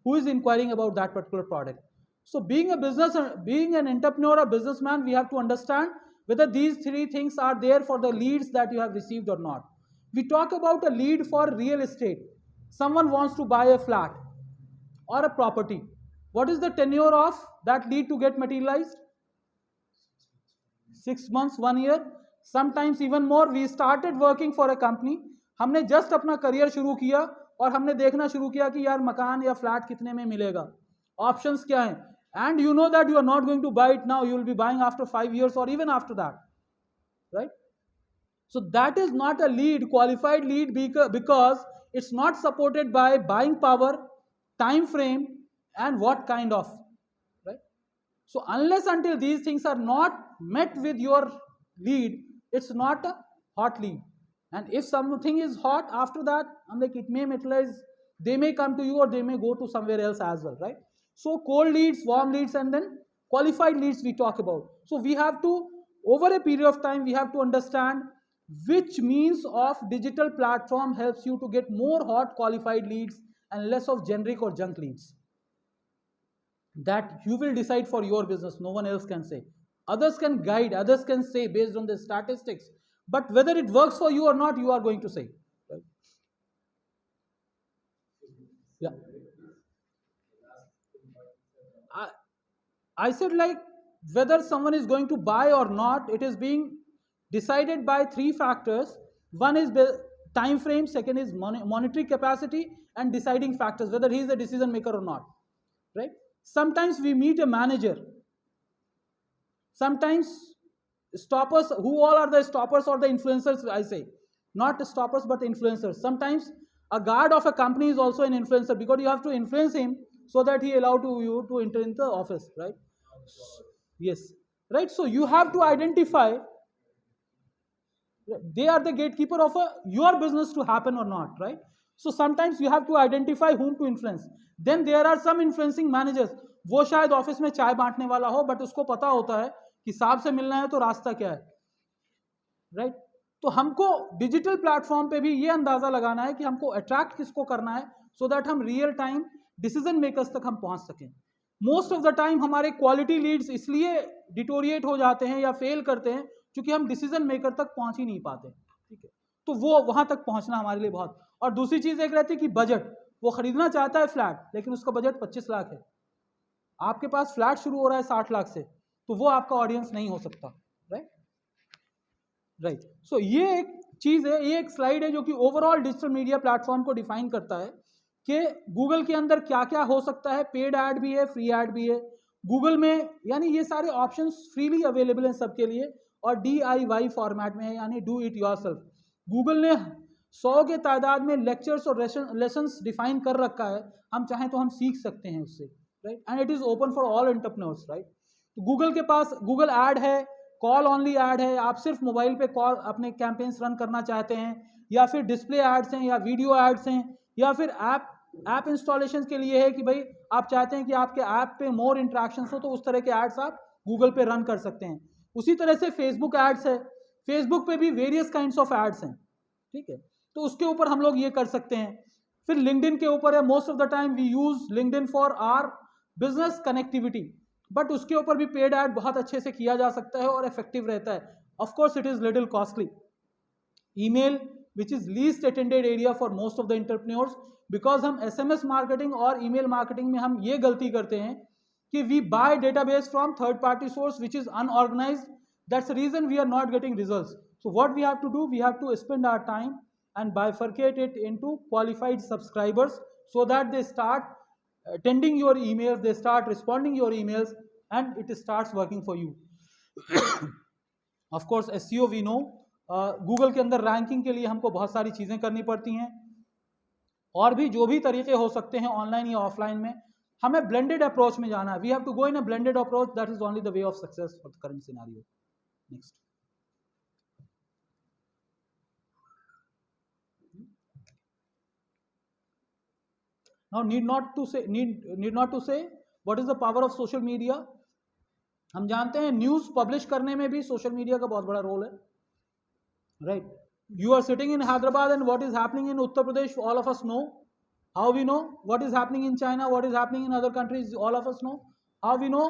who is inquiring about that particular product. So being an entrepreneur or businessman, we have to understand whether these 3 things are there for the leads that you have received or not. We talk about a lead for real estate. Someone wants to buy a flat or a property. What is the tenure of that lead to get materialized? 6 months, 1 year, sometimes even more. We started working for a company. हमने just अपना career शुरू किया और हमने देखना शुरू किया कि यार मकान या फ्लैट कितने में मिलेगा, ऑप्शंस क्या हैं. And you know that you are not going to buy it now, you will be buying after 5 years or even after that, right? So that is not a lead, qualified lead, because it's not supported by buying power, time frame, and what kind of, right? So unless until these things are not met with your lead, it's not a hot lead. And if something is hot, after that, I'm like, it may materialize, they may come to you or they may go to somewhere else as well, right? So cold leads, warm leads, and then qualified leads we talk about. So we have to, over a period of time, we have to understand which means of digital platform helps you to get more hot qualified leads and less of generic or junk leads. That you will decide for your business, no one else can say. Others can guide, others can say based on the statistics, but whether it works for you or not, you are going to say. Right? Yeah. I said, like, whether someone is going to buy or not, it is being decided by three factors. One is time frame, second is monetary capacity, and deciding factors, whether he is a decision maker or not. Right? Sometimes we meet a manager. Sometimes stoppers, who all are the stoppers or the influencers, I say. Not stoppers, but influencers. Sometimes a guard of a company is also an influencer, because you have to influence him so that he allow you to enter into the office, right? Yes. Right? So you have to identify, they are the gatekeeper of your business to happen or not, right? So sometimes you have to identify whom to influence. Then there are some influencing managers. वो शायद office में चाय बांटने वाला हो, but उसको पता होता है कि साहब से मिलना है तो रास्ता क्या है, राइट? तो हमको डिजिटल प्लेटफॉर्म पे भी ये अंदाजा लगाना है कि हमको अट्रैक्ट किसको करना है, सो दैट हम रियल टाइम डिसीजन मेकर्स तक हम पहुंच सकें. मोस्ट ऑफ द टाइम हमारे क्वालिटी लीड्स इसलिए डिटोरिएट हो जाते हैं या फेल करते हैं क्योंकि हम डिसीजन मेकर तक पहुंच ही नहीं पाते. ठीक है, तो वो वहां तक पहुंचना हमारे लिए बहुत. और दूसरी चीज एक रहती है कि बजट. वो खरीदना चाहता है फ्लैट, लेकिन उसका बजट 25 लाख है. आपके पास फ्लैट शुरू हो रहा है 60 लाख से, तो वो आपका ऑडियंस नहीं हो सकता. Right right. सो ये एक चीज है, ये एक स्लाइड है जो कि ओवरऑल डिजिटल मीडिया प्लेटफॉर्म को डिफाइन करता है कि गूगल के अंदर क्या क्या हो सकता है. पेड ऐड भी है, फ्री ऐड भी है गूगल में, यानी ये सारे ऑप्शंस फ्रीली अवेलेबल हैं सबके लिए, और DIY फॉर्मेट में है, यानी डू इट योरसेल्फ. गूगल ने 100 के तादाद में लेक्चर्स और लेसन्स डिफाइन कर रखा है. हम चाहें तो हम सीख सकते हैं उससे, right? And it is open for all entrepreneurs, right? तो गूगल के पास गूगल ऐड है, कॉल ऑनली ऐड है. आप सिर्फ मोबाइल पे कॉल अपने कैंपेन्स रन करना चाहते हैं, या फिर डिस्प्ले एड्स हैं, या वीडियो एड्स हैं, या फिर ऐप इंस्टॉलेशन के लिए है कि भाई आप चाहते हैं कि आपके ऐप पे मोर इंट्रैक्शंस हो, तो उस तरह के एड्स आप गूगल पे रन कर सकते हैं. उसी तरह से फेसबुक एड्स है, फेसबुक पे भी वेरियस काइंड्स ऑफ एड्स हैं. ठीक है, तो उसके ऊपर हम लोग ये कर सकते हैं. फिर लिंक्डइन के ऊपर है. Most of the time we use LinkedIn for our business connectivity, but उसके ऊपर भी पेड ऐड बहुत अच्छे से किया जा सकता है और इफेक्टिव रहता है. Of course it is little costly. Email, which is least attended area for most of the entrepreneurs, because हम SMS मार्केटिंग और ईमेल मार्केटिंग में हम ये गलती करते हैं कि we buy database from third party source which is unorganized. That's the reason we are not getting results. So what we have to do, we have to spend our time and bifurcate it into qualified subscribers so that they start attending your emails, they start responding your emails, and it starts working for you. Of course SEO we know, Google के अंदर ranking के लिए हमको बहुत सारी चीज़ें करनी पड़ती हैं, और भी जो भी तरीके हो सकते हैं ऑनलाइन या ऑफलाइन में. हमें ब्लेंडेड अप्रोच में जाना है. We have to go in a blended approach. That is only the way of success for the current scenario. Next. Now need not to say what is the power of social media. हम जानते हैं news publish करने में भी social media का बहुत बड़ा role है, right? You are sitting in Hyderabad, and what is happening in Uttar Pradesh, all of us know. How we know? What is happening in China, what is happening in other countries, all of us know. How we know?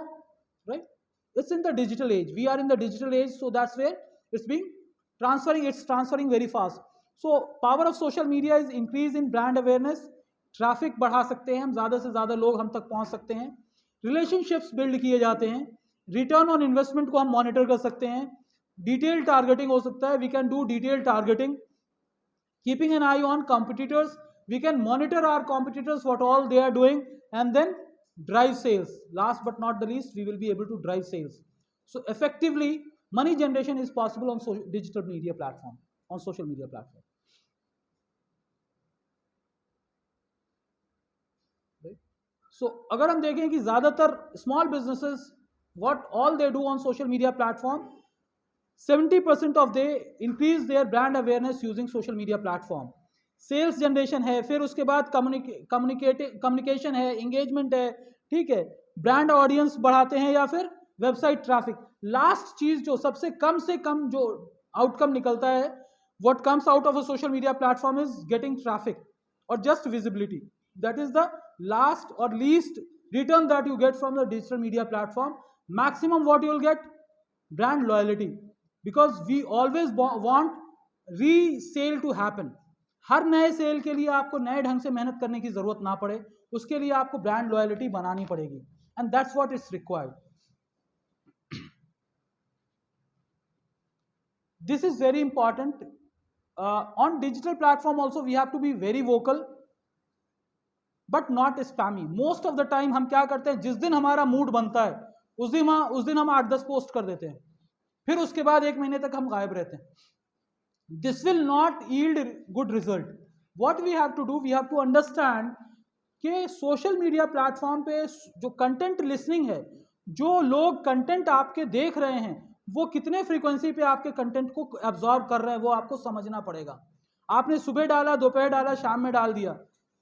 Right? It's in the digital age. We are in the digital age, so that's where it's being transferring. It's transferring very fast. So power of social media is increase in brand awareness. Traffic बढ़ा सकते हैं हम, ज़्यादा से ज़्यादा लोग हम तक पहुँच सकते हैं. Relationships build किए जाते हैं. Return on investment को हम monitor कर सकते हैं. डिटेल टारगेटिंग हो सकता है. We can do detail targeting, keeping an eye on competitors. We can monitor our competitors what all they are doing, and then drive sales. Last but not the least, we will be able to drive sales. So effectively money generation is possible on digital media platform, on social media platform. So अगर हम देखें कि ज्यादातर small businesses what all they do on social media platform, 70% of they increase their brand awareness using social media platform. Sales generation है, फिर उसके बाद communication है, इंगेजमेंट है, ठीक है, ब्रांड ऑडियंस बढ़ाते हैं, या फिर वेबसाइट ट्रैफिक। लास्ट चीज जो सबसे कम से कम जो आउटकम निकलता है, what comes out of a social media platform is getting traffic और just visibility. That is the last और least return that you get from the digital media platform. Maximum what you will get, brand loyalty, because we always want resale to happen. हर नए cell के लिए आपको नए ढंग से मेहनत करने की जरूरत ना पड़े, उसके लिए आपको ब्रांड लॉयल्टी बनानी पड़ेगी, and that's what is required. This is very important. On digital platform also we have to be very vocal, but not spammy. Most of the time हम क्या करते हैं, जिस दिन हमारा मूड बनता है उस दिन हम 8-10 पोस्ट कर देते हैं, फिर उसके बाद 1 महीने तक हम गायब रहते हैं. This will not yield good result. What we have to do, we have to understand कि सोशल मीडिया प्लेटफॉर्म पे जो कंटेंट लिसनिंग है, जो लोग कंटेंट आपके देख रहे हैं, वो कितने फ्रीक्वेंसी पे आपके कंटेंट को एब्जॉर्ब कर रहे हैं, वो आपको समझना पड़ेगा. आपने सुबह डाला, दोपहर डाला, शाम में डाल दिया,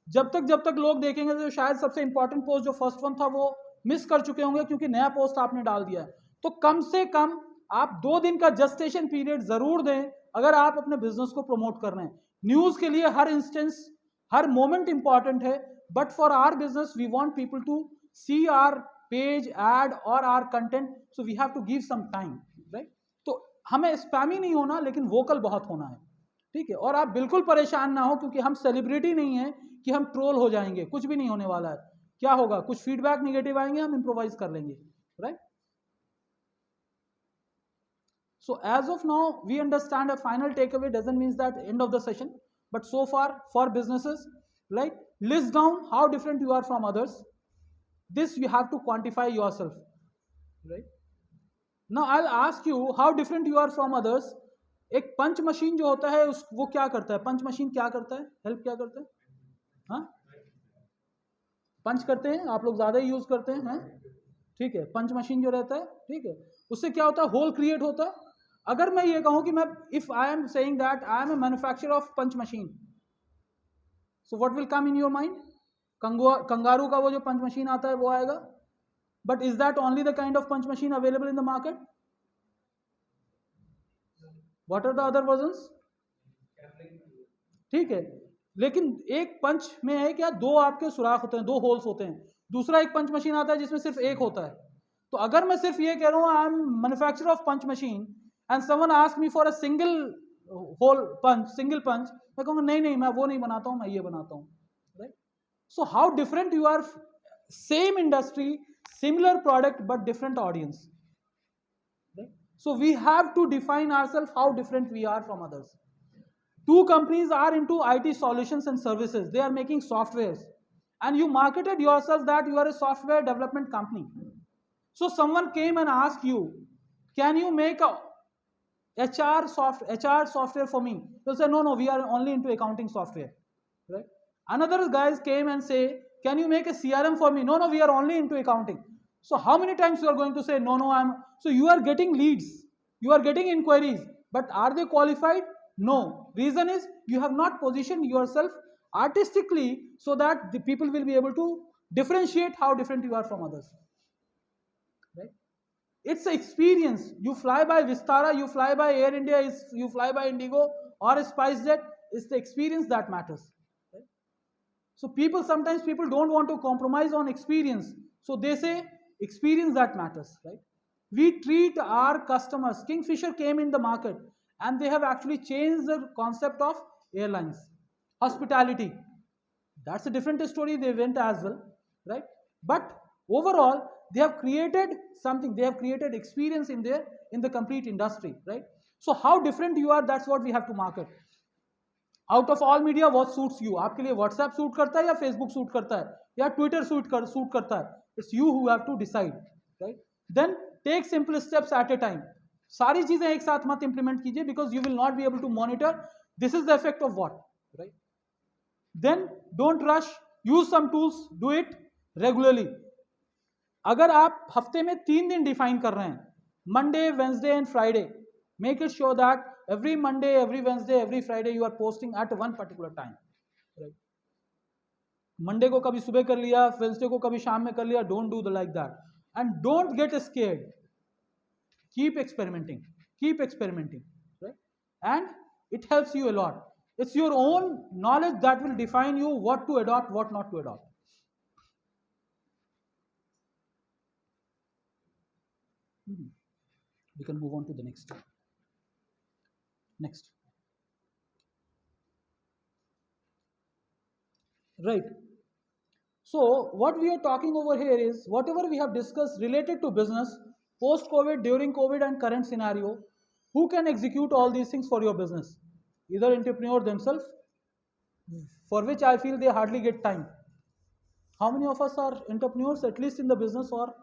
जब तक लोग देखेंगे तो शायद सबसे इंपॉर्टेंट पोस्ट जो फर्स्ट वन था वो मिस कर चुके होंगे, क्योंकि नया पोस्ट आपने डाल दिया है. तो कम से कम आप 2 दिन का जस्टेशन पीरियड जरूर दें अगर आप अपने बिजनेस को प्रमोट कर रहे हैं. न्यूज के लिए हर इंस्टेंस, हर मोमेंट इंपॉर्टेंट है, but for our business we want people to see our page, ad और our content, so we have to give some time, right. तो हमें स्पैमी नहीं होना, लेकिन वोकल बहुत होना है, ठीक है. और आप बिल्कुल परेशान ना हो, क्योंकि हम सेलिब्रिटी नहीं है कि हम ट्रोल हो जाएंगे, कुछ भी नहीं होने वाला है. क्या होगा, कुछ फीडबैक नेगेटिव आएंगे, हम इंप्रोवाइज कर लेंगे, right. So as of now we understand a final takeaway doesn't means that end of the session, but so far for businesses, right, list down how different you are from others. This you have to quantify yourself, right. Now I will ask you how different you are from others. एक punch machine जो होता है वो क्या करता है, पंच machine क्या करता है, हेल्प क्या करता है, हाँ, पंच करते हैं, आप लोग ज्यादा ही यूज करते हैं, ठीक है. पंच मशीन जो रहता है, ठीक है, उससे क्या होता है, होल क्रिएट होता है. अगर मैं ये कहूं कि मैं, if I am saying that I am a manufacturer of punch machine, so what will come in your mind, kangaroo का वो जो पंच मशीन आता है वो आएगा. But is that only the kind of punch machine available in the market? What are the other versions? ठीक है, लेकिन एक पंच में है क्या, 2 आपके सुराख होते हैं, 2 होल्स होते हैं. दूसरा एक पंच मशीन आता है जिसमें सिर्फ एक होता है. तो अगर मैं सिर्फ ये कह रहा हूँ I am manufacturer of punch machine and someone ask me for a single hole punch, single punch, मैं कहूँगा नहीं मैं वो नहीं बनाता हूँ, मैं ये बनाता हूँ, right. So how different you are, same industry, similar product but different audience, right. So we have to define ourself how different we are from others. 2 companies are into IT solutions and services. They are making softwares, and you marketed yourself that you are a software development company. So someone came and asked you, can you make a HR software for me? You'll say, no, we are only into accounting software, right? Another guys came and say, can you make a CRM for me? No, we are only into accounting. So how many times you are going to say, no, so you are getting leads, you are getting inquiries, but are they qualified? No. Reason is you have not positioned yourself artistically so that the people will be able to differentiate how different you are from others, right. It's an experience. You fly by Vistara, you fly by Air India, you fly by Indigo or SpiceJet. It's the experience that matters, right? So sometimes people don't want to compromise on experience, so they say experience that matters, right. We treat our customers. Kingfisher came in the market and they have actually changed the concept of airlines. Hospitality, that's a different story, they went as well, right. But overall they have created something, they have created experience in the complete industry, right. So how different you are, that's what we have to market. Out of all media, what suits you? आपके लिए WhatsApp suit करता है या Facebook suit करता है या Twitter suit करता है? It's you who have to decide, right. Then take simple steps at a time. सारी चीजें एक साथ मत इंप्लीमेंट कीजिए, because you will not be able to monitor this is the effect of what, right. Then don't rush, use some tools, do it regularly. अगर आप हफ्ते में 3 दिन डिफाइन कर रहे हैं, Monday, Wednesday and Friday, Make it sure that every Monday, every Wednesday, every Friday you are posting at one particular time. Right? Monday को कभी सुबह कर लिया, Wednesday को कभी शाम में कर लिया. Don't do the like that, and don't get scared. Keep experimenting. Keep experimenting. Right? And it helps you a lot. It's your own knowledge that will define you what to adopt, what not to adopt. We can move on to the next. Next. Right. So what we are talking over here is whatever we have discussed related to business, post-COVID, during COVID and current scenario, who can execute all these things for your business? Either entrepreneur themselves, for which I feel they hardly get time. How many of us are entrepreneurs, at least in the business, or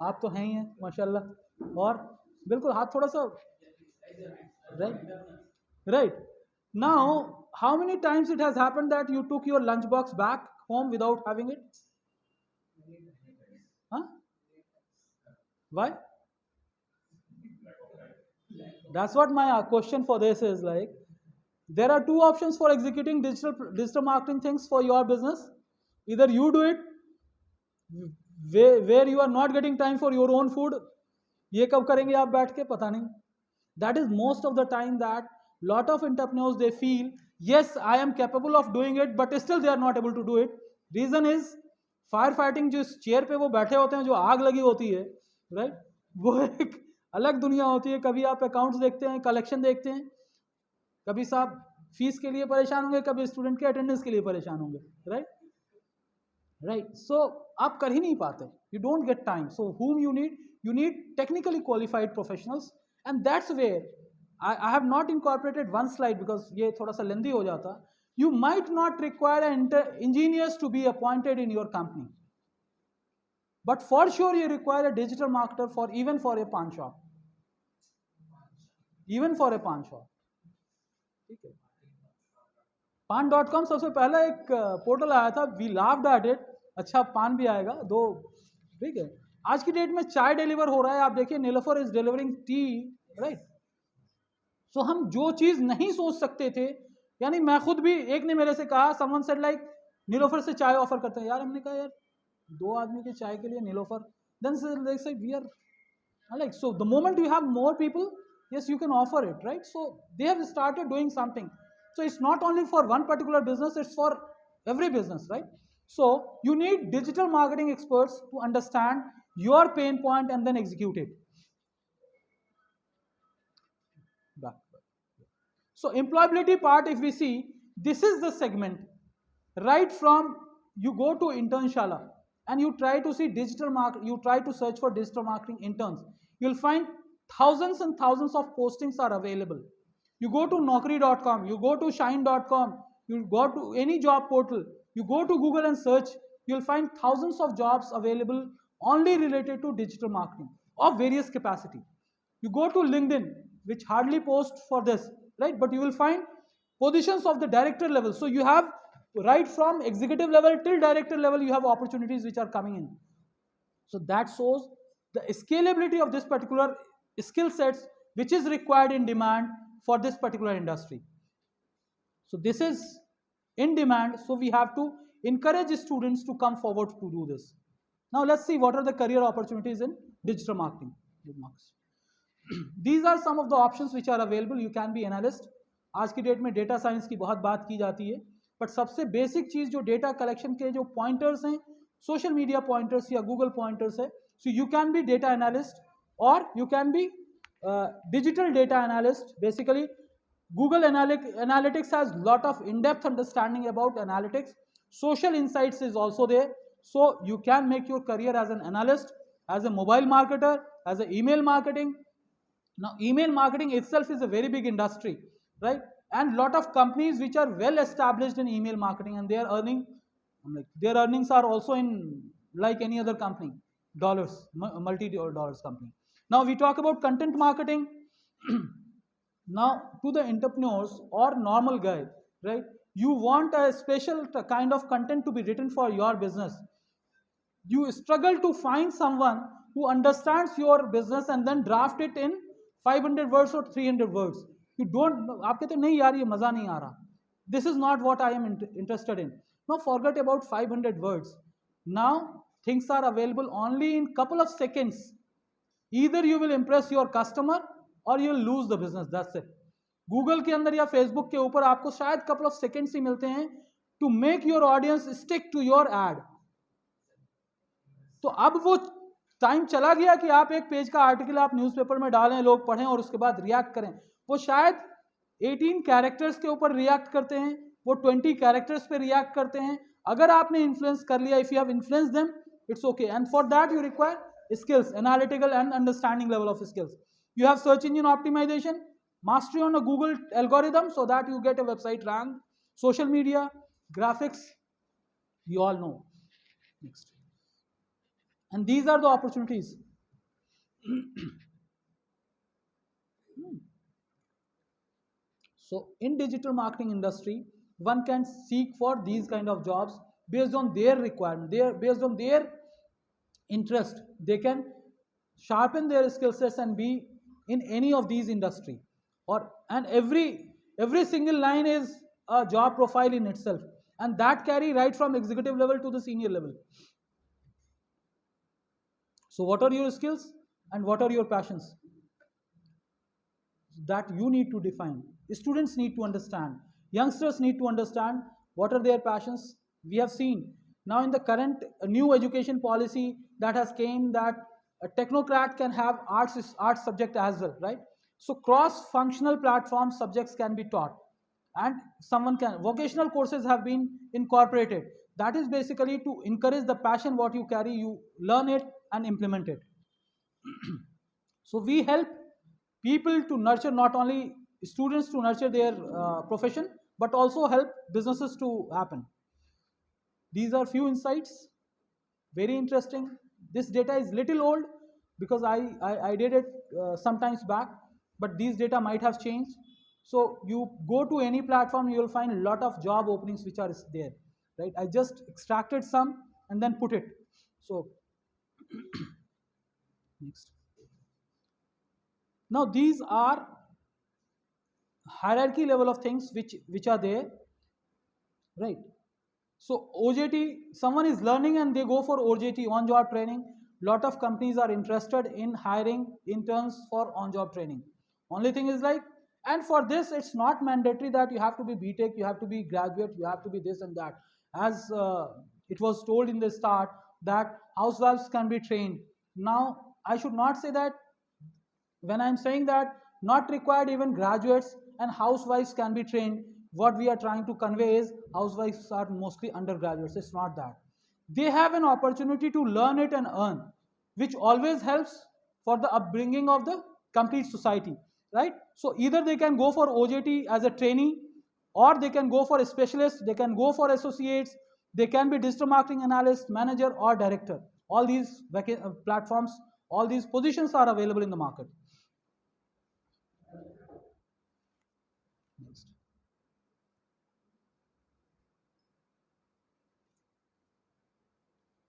आप तो हैं ही हैं माशाल्लाह, और बिल्कुल हाथ थोड़ा सा, right. Now, how many times it has happened that you took your lunchbox back home without having it? Huh? Why? That's what my question for this is like. There are two options for executing digital marketing things for your business. Either you do it where you are not getting time for your own food. ये कब करेंगे आप बैठ के, पता नहीं. That is most of the time that lot of entrepreneurs, they feel, yes, I am capable of doing it, but still they are not able to do it. Reason is fire fighting, जिस chair पे वो बैठे होते हैं, जो आग लगी होती है, राइट, वो एक अलग दुनिया होती है. कभी आप अकाउंट्स देखते हैं, कलेक्शन देखते हैं, कभी साहब फीस के लिए परेशान होंगे, कभी स्टूडेंट के अटेंडेंस के लिए परेशान होंगे, राइट. सो आप कर ही नहीं पाते, you don't get time. So whom you need technically qualified professionals, and that's where I have not incorporated one slide because ये थोड़ा सा लेंदी हो जाता. You might not require engineers to be appointed in your company, but for sure you require a digital marketer even for a pawn shop. Even for a pawn shop. ठीक है. Pan.com सबसे पहला एक पोर्टल आया था. We laughed at it. अच्छा पान भी आएगा दो, ठीक है. आज की डेट में चाय डिलीवर हो रहा है. आप देखिए Nilofar is delivering tea, right. So हम जो चीज नहीं सोच सकते थे, यानी मैं खुद भी, एक ने मेरे से कहा, समवन सेड लाइक नीलोफर से चाय ऑफर करते हैं. यार हमने कहा यार 2 आदमी के चाय के लिए Nilofar. Then they say we are like, so the moment you have more people, yes, you can offer it, right? So they have started doing something. So it's not only for one particular business, it's for every business, right? So you need digital marketing experts to understand your pain point and then execute it. Back. So employability part, if we see, this is the segment. Right from you go to Internshala and you try to see you try to search for digital marketing interns, you'll find thousands and thousands of postings are available. You go to Naukri.com, you go to Shine.com, you go to any job portal, you go to Google and search, you'll find thousands of jobs available only related to digital marketing of various capacity. You go to LinkedIn, which hardly posts for this, right? But you will find positions of the director level. So you have right from executive level till director level, you have opportunities which are coming in. So that shows the scalability of this particular skill sets which is required in demand for this particular industry. So this is in demand, so we have to encourage students to come forward to do this. Now let's see what are the career opportunities in digital marketing. These are some of the options which are available. You can be analyst. आज की date में data science की बहुत बात की जाती है, but सबसे बेसिक चीज जो डेटा कलेक्शन के जो पॉइंटर्स हैं, सोशल मीडिया पॉइंटर्स या गूगल पॉइंटर्स है. So you can be data analyst or you can be digital data analyst. Basically, Google Analytics has lot of in-depth understanding about analytics. Social insights is also there. So you can make your career as an analyst, as a mobile marketer, as a email marketing. Now, email marketing itself is a very big industry, right? And lot of companies which are well established in email marketing, and their earnings are also in like any other company, dollars, multi-dollars company. Now we talk about content marketing. Now to the entrepreneurs or normal guy, right? You want a special kind of content to be written for your business. You struggle to find someone who understands your business and then draft it in 500 words और 300 words, you don't, आप कहते नहीं यार ये मज़ा नहीं आ रहा, this is not what I am interested in. Now forget about 500 words. Now things are available only in couple of seconds. Either you will impress your customer or you will lose the business. That's it. Google के अंदर या Facebook के ऊपर आपको शायद couple of seconds ही मिलते हैं to make your audience stick to your ad. तो अब वो टाइम चला गया कि आप एक पेज का आर्टिकल आप न्यूज़पेपर में डालें, लोग पढ़ें और उसके बाद रिएक्ट करें. वो शायद 18 कैरेक्टर्स के ऊपर रिएक्ट करते हैं, वो 20 कैरेक्टर्स पे रिएक्ट करते हैं. अगर आपने इन्फ्लुएंस कर लिया, if you have influence them, it's okay. And for that you require skills, analytical and understanding level of skills. You have search engine optimization, mastery on a Google algorithm so that you get a website ranked, social media, graphics, you all know. Next. And these are the opportunities. So in digital marketing industry, one can seek for these kind of jobs based on their requirement, based on their interest. They can sharpen their skill sets and be in any of these industry. And every single line is a job profile in itself, and that carry right from executive level to the senior level. So what are your skills and what are your passions? That you need to define. Students need to understand. Youngsters need to understand what are their passions. We have seen now in the current new education policy that has came that a technocrat can have arts subject as well, right? So cross-functional platform subjects can be taught, and vocational courses have been incorporated. That is basically to encourage the passion what you carry, you learn it and implement it. So we help people to nurture, not only students to nurture their profession, but also help businesses to happen. These are few insights, very interesting. This data is little old because I did it sometimes back, but these data might have changed. So you go to any platform, you will find a lot of job openings which are there, right? I just extracted some and then put it. So next. Now these are hierarchy level of things which are there, right? So OJT, someone is learning and they go for OJT, on-job training. Lot of companies are interested in hiring interns for on-job training. Only thing is like, and for this it's not mandatory that you have to be BTech, you have to be graduate, you have to be this and that. As it was told in the start that housewives can be trained. Now I should not say that. When I'm saying that not required, even graduates and housewives can be trained, what we are trying to convey is housewives are mostly undergraduates. It's not that. They have an opportunity to learn it and earn, which always helps for the upbringing of the complete society, right? So either they can go for OJT as a trainee, or they can go for a specialist, they can go for associates, they can be digital marketing analyst, manager, or director. All these platforms, all these positions are available in the market. Next.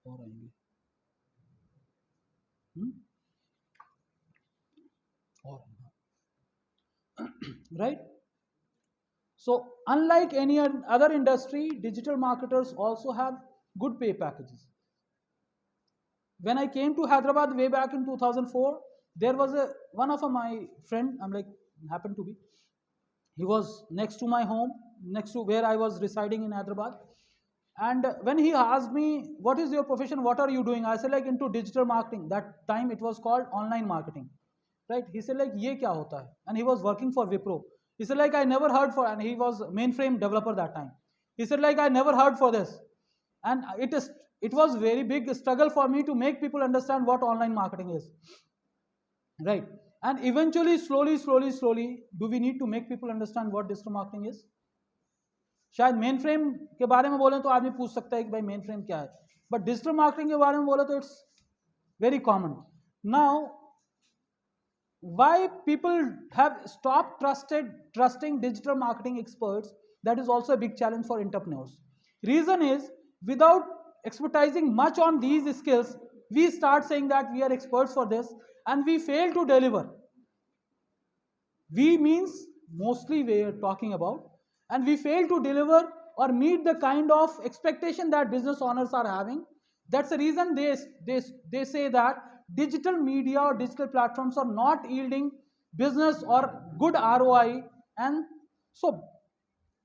और आएंगे और right? So unlike any other industry, digital marketers also have good pay packages. When I came to Hyderabad way back in 2004, there was one of my friend, happened to be, he was next to my home, next to where I was residing in Hyderabad. And when he asked me, what is your profession, what are you doing? I said like into digital marketing. That time it was called online marketing, right? He said like, ye kya hota hai? And he was working for Wipro. He said like, I never heard for, and he was mainframe developer that time. He said like, I never heard for this. And it was very big struggle for me to make people understand what online marketing is, right? And eventually, slowly, do we need to make people understand what digital marketing is? शायद main frame के बारे में बोलें तो आदमी पूछ सकता है कि भाई मेन फ्रेम क्या है, बट डिजिटल मार्केटिंग के बारे में बोले तो it's very common. Now why people have stopped trusting digital marketing experts, that is also a big challenge for entrepreneurs. Reason is, without expertising much on these skills, we start saying that we are experts for this and we fail to deliver. We means mostly we are talking about, and we fail to deliver or meet the kind of expectation that business owners are having. That's the reason they say that digital media or digital platforms are not yielding business or good ROI. And so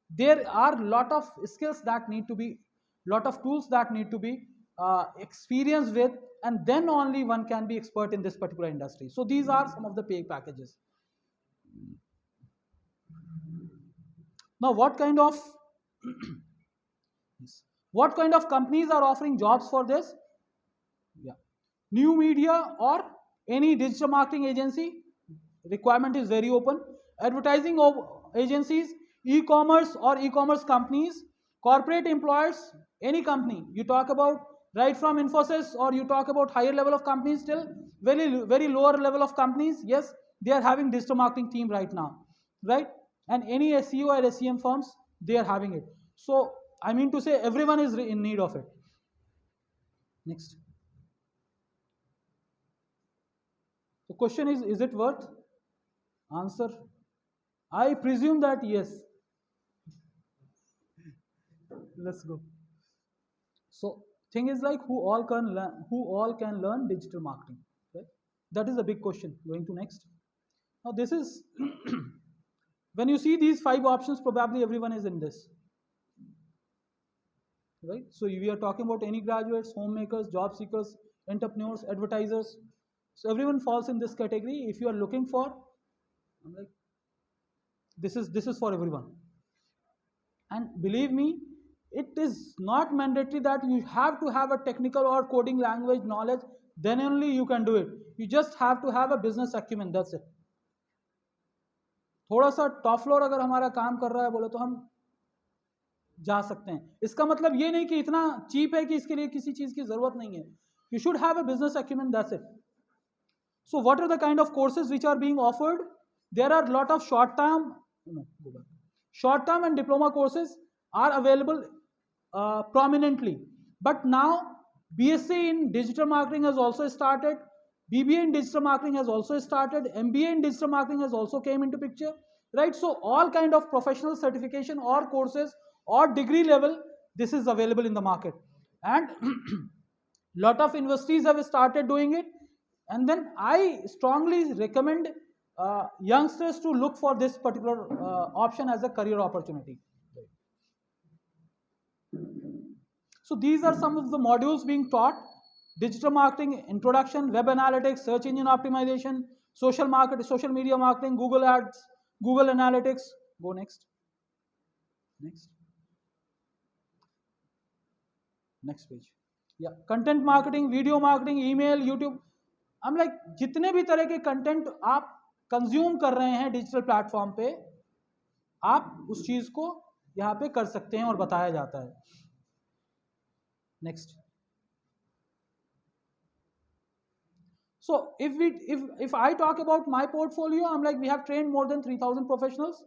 there are lot of skills that need to be, lot of tools that need to be experienced with, and then only one can be expert in this particular industry. So these are some of the pay packages. Now what kind of companies are offering jobs for this? Yeah, new media or any digital marketing agency, requirement is very open. Advertising agencies, e-commerce or e-commerce companies, corporate employers, any company you talk about, right from Infosys or you talk about higher level of companies till very lower level of companies, yes, they are having digital marketing team right now, right? And any SEO or SEM firms, they are having it. So I mean to say everyone is in need of it. Next. The question is it worth? Answer, I presume that yes. Let's go. So thing is like who all can learn digital marketing, right? That is a big question. Going to next. Now this is when you see these 5 options, probably everyone is in this, right? So we are talking about any graduates, homemakers, job seekers, entrepreneurs, advertisers. So everyone falls in this category. If you are looking for, I'm like, this is for everyone. And believe me, it is not mandatory that you have to have a technical or coding language knowledge, then only you can do it. You just have to have a business acumen, that's it. थोड़ा सा top floor अगर हमारा काम कर रहा है बोले तो हम जा सकते हैं. इसका मतलब ये नहीं कि इतना चीप है कि इसके लिए किसी चीज की जरूरत नहीं है. You should have a business acumen, that's it. So what are the kind of courses which are being offered? There are a lot of short-term and diploma courses are available prominently. But now BSc in digital marketing has also started. BBA in digital marketing has also started. MBA in digital marketing has also came into picture, right? So all kind of professional certification or courses or degree level, this is available in the market. And lot of universities have started doing it. And then I strongly recommend youngsters to look for this particular option as a career opportunity. So these are some of the modules being taught: digital marketing introduction, web analytics, search engine optimization, social media marketing, Google Ads, Google Analytics. Go next. Next page. Yeah, content marketing, video marketing, email, YouTube. I'm like, जितने भी तरह के content आप consume कर रहे हैं digital platform पे, आप उस चीज को यहाँ पे कर सकते हैं और बताया जाता है. Next. So if I talk about my portfolio, I'm like, we have trained more than 3,000 professionals.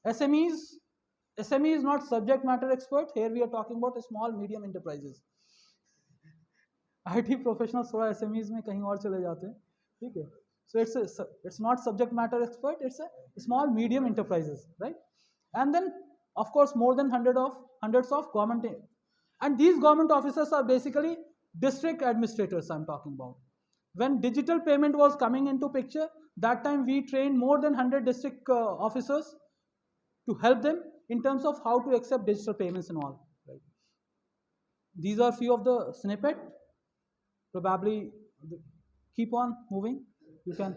SME is not subject matter expert. Here we are talking about small medium enterprises. IT professionals थोड़ा SMEs में कहीं और चले जाते हैं, ठीक है? So it's not subject matter expert. It's a small medium enterprises, right? And then of course more than hundreds of government, and these government officers are basically district administrators I'm talking about. When digital payment was coming into picture, that time we trained more than 100 district officers to help them in terms of how to accept digital payments and all. Right? These are few of the snippet. Probably keep on moving. You can.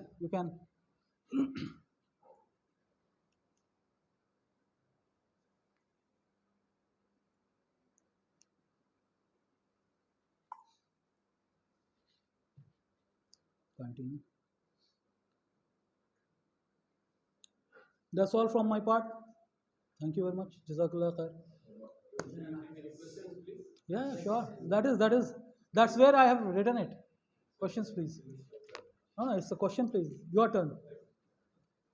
Continue. That's all from my part. Thank you very much. Jazakallah khair. Yeah, sure. That's where I have written it. Questions, please. No, it's a question, please. Your turn.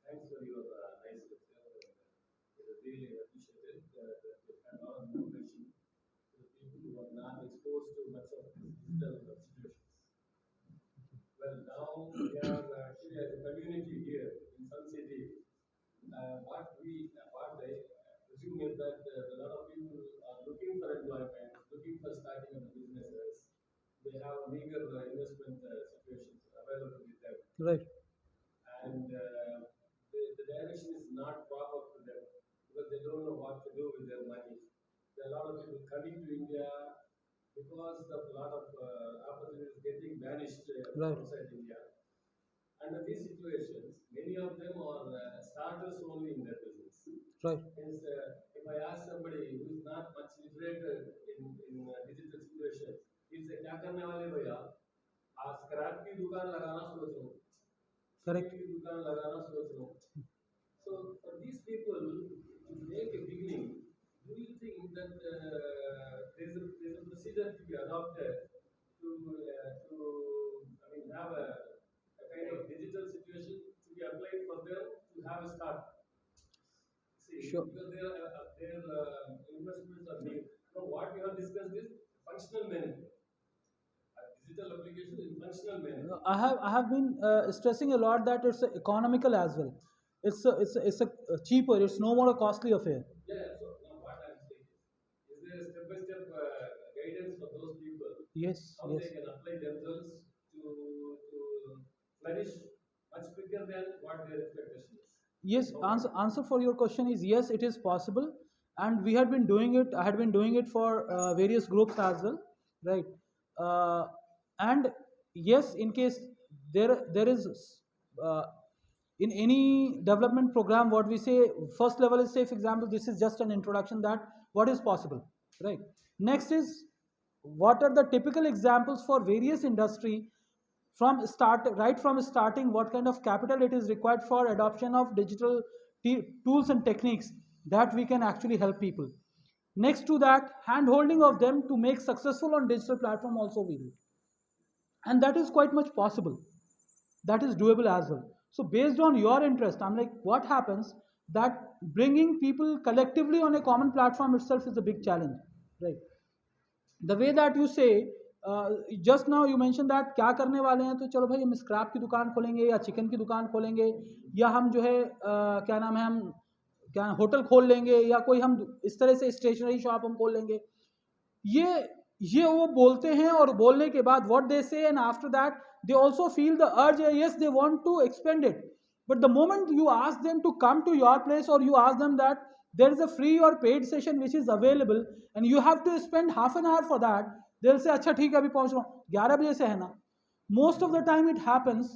Thanks for your nice lecture. It is really appreciated that you have a lot of information to the people who are not exposed to much of these digital situations. Well, now we are actually as a community here in Sun City. what I presume is that a lot of people are looking for employment, looking for starting up businesses. They have meager investment situations available with them, Right. and the direction is not proper to them because they don't know what to do with their money. There are a lot of people coming to India because of a lot of opportunities getting vanished Right. outside India. Under these situations, many of them are starters only in their business. Right. Hence, if I ask somebody who is not much literate in digital situations, he'll say, "क्या करने वाले भैया? आज scrap की दुकान लगाना सोच रहा हूँ, Correct. सीमेंट की दुकान लगाना सोच रहा हूँ." So, for these people to make a beginning, do you think that there's a procedure to be adopted to have a kind of digital situation to be applied for them to have a start? See, Sure. because their investments are big. So what we have discussed is functional management. A digital application in functional management. I have been stressing a lot that it's economical as well. It's a cheaper. It's no more a costly affair. Yeah. So now what I'm saying is there a step-by-step guidance for those people Yes. how Yes. they can apply themselves to flourish much quicker than what their expectation is. Yes, answer for your question is yes, it is possible, and we had been doing it. I had been doing it for various groups as well, right? And yes, in case there is in any development program, what we say first level is, say for example, this is just an introduction that what is possible, right? Next is what are the typical examples for various industry from starting, what kind of capital it is required for adoption of digital tools and techniques that we can actually help people. Next to that, hand holding of them to make successful on digital platform also we do, and that is quite much possible, that is doable as well. So based on your interest, I'm like, what happens that bringing people collectively on a common platform itself is a big challenge, right? The way that you say, just now you mentioned that क्या करने वाले हैं, तो चलो भाई हम scrap की दुकान खोलेंगे या चिकन की दुकान खोलेंगे या हम जो है क्या नाम है, हम क्या होटल खोल लेंगे या कोई हम इस तरह से स्टेशनरी शॉप हम खोल लेंगे. ये वो बोलते हैं और बोलने के बाद what they say, and after that they also feel the urge, yes they want to expend it, but the moment you ask them to come to your place or you ask them that there is a free or paid session which is available and you have to spend half an hour for that, they'll say अच्छा ठीक है अभी पहुंच रहा हूँ 11 बजे से है ना. Most of the time it happens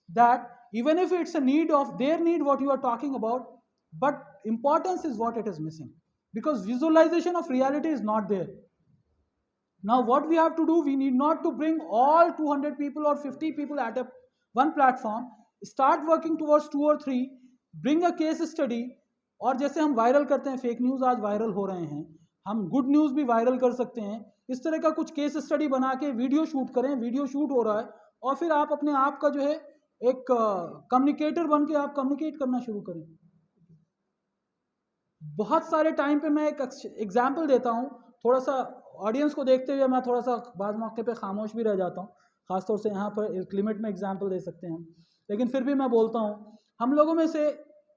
that even if it's a need of their need what you are talking about, but importance is what it is missing, because visualization of reality is not there. Now what we have to do, we need not to bring all 200 people or 50 people at one platform, start working towards 2 or 3, bring a case study. और जैसे हम viral करते हैं, fake news आज viral हो रहे हैं, हम गुड न्यूज़ भी वायरल कर सकते हैं. इस तरह का कुछ केस स्टडी बना के वीडियो शूट करें, वीडियो शूट हो रहा है और फिर आप अपने आप का जो है एक कम्युनिकेटर बन के आप कम्युनिकेट करना शुरू करें. बहुत सारे टाइम पे मैं एक एग्जाम्पल देता हूँ, थोड़ा सा ऑडियंस को देखते हुए मैं थोड़ा सा बाद मौके पे खामोश भी रह जाता हूँ, खासतौर से यहाँ पर एक लिमिट में एग्जाम्पल दे सकते हैं, लेकिन फिर भी मैं बोलता हूँ. हम लोगों में से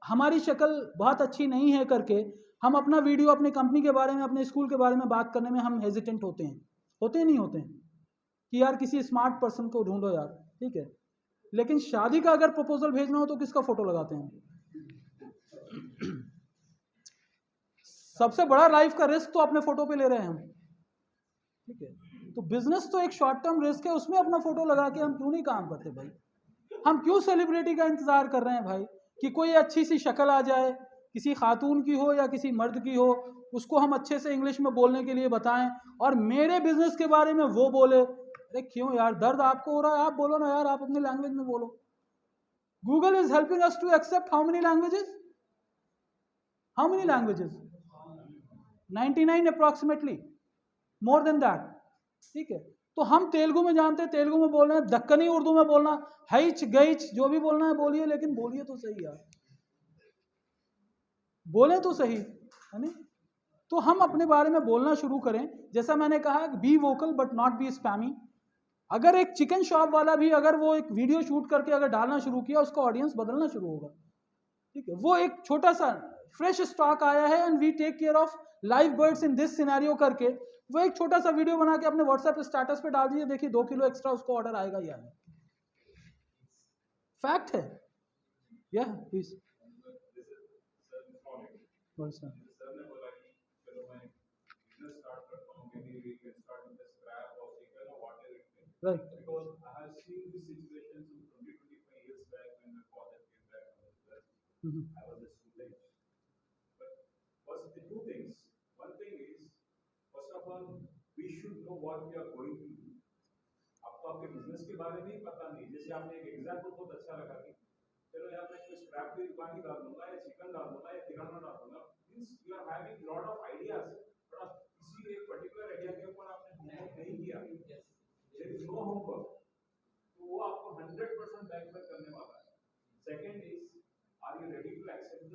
हमारी शक्ल बहुत अच्छी नहीं है करके हम अपना वीडियो अपनी कंपनी के बारे में, अपने स्कूल के बारे में बात करने में हम हेजिटेंट होते हैं नहीं होते हैं कि यार किसी स्मार्ट पर्सन को ढूंढो यार, ठीक है. लेकिन शादी का अगर प्रपोजल भेजना हो तो किसका फोटो लगाते हैं? सबसे बड़ा लाइफ का रिस्क तो अपने फोटो पे ले रहे हैं हम, ठीक है. तो बिजनेस तो एक शॉर्ट टर्म रिस्क है, उसमें अपना फोटो लगा के हम क्यों नहीं काम करते भाई? हम क्यों सेलिब्रिटी का इंतजार कर रहे हैं भाई कि कोई अच्छी सी शक्ल आ जाए, किसी खातून की हो या किसी मर्द की हो, उसको हम अच्छे से इंग्लिश में बोलने के लिए बताएं और मेरे बिजनेस के बारे में वो बोले. अरे क्यों यार, दर्द आपको हो रहा है, आप बोलो ना यार, आप अपनी लैंग्वेज में बोलो. Google is helping us to accept how many languages? 99 approximately, more than that, ठीक है. तो हम तेलुगु में जानते हैं, तेलुगु में बोल रहे हैं, दक्कनी उर्दू में बोलना, हैच गईच जो भी बोलना है बोलिए, लेकिन बोलिए तो सही यार, बोले तो सही, है नहीं? तो हम अपने बारे में बोलना शुरू करें. जैसा मैंने कहा, be vocal but not be spammy. अगर एक चिकन शॉप वाला भी अगर वो एक वीडियो शूट करके अगर डालना शुरू किया, उसका ऑडियंस बदलना शुरू होगा, ठीक है, वो एक छोटा सा फ्रेश स्टॉक आया है and we take care of live birds in this scenario करके वो एक छोटा सा वीडियो बना के अपने व्हाट्सएप स्टेटस पे डाल दीजिए, देखिए 2 किलो एक्स्ट्रा उसको ऑर्डर आएगा या नहीं। फैक्ट है। या प्लीज सर ने बोला कि चलो मैं बिजनेस स्टार्ट करता हूँ, maybe we can start with scrap और चिकन और whatever it may, right because I have seen this situation from 20-25 years back when my father came back from the US. I was a student. But first the two things. One thing is, first of all, we should know what we are going to do. आपको आपके business के बारे में ही पता नहीं, जैसे आपने एक एग्जाम्पल बहुत अच्छा लगा कि चलो यार मैं कोई स्क्रैप की दुकान ही डाल दूंगा या चिकन डाल दूंगा या किराना डाल दूंगा, means you are having lot of ideas, पर आप किसी एक पर्टिकुलर आइडिया के ऊपर आपने होमवर्क नहीं किया, देयर इज नो होमवर्क, तो वो आपको 100% बैकफायर करने वाला है। Second is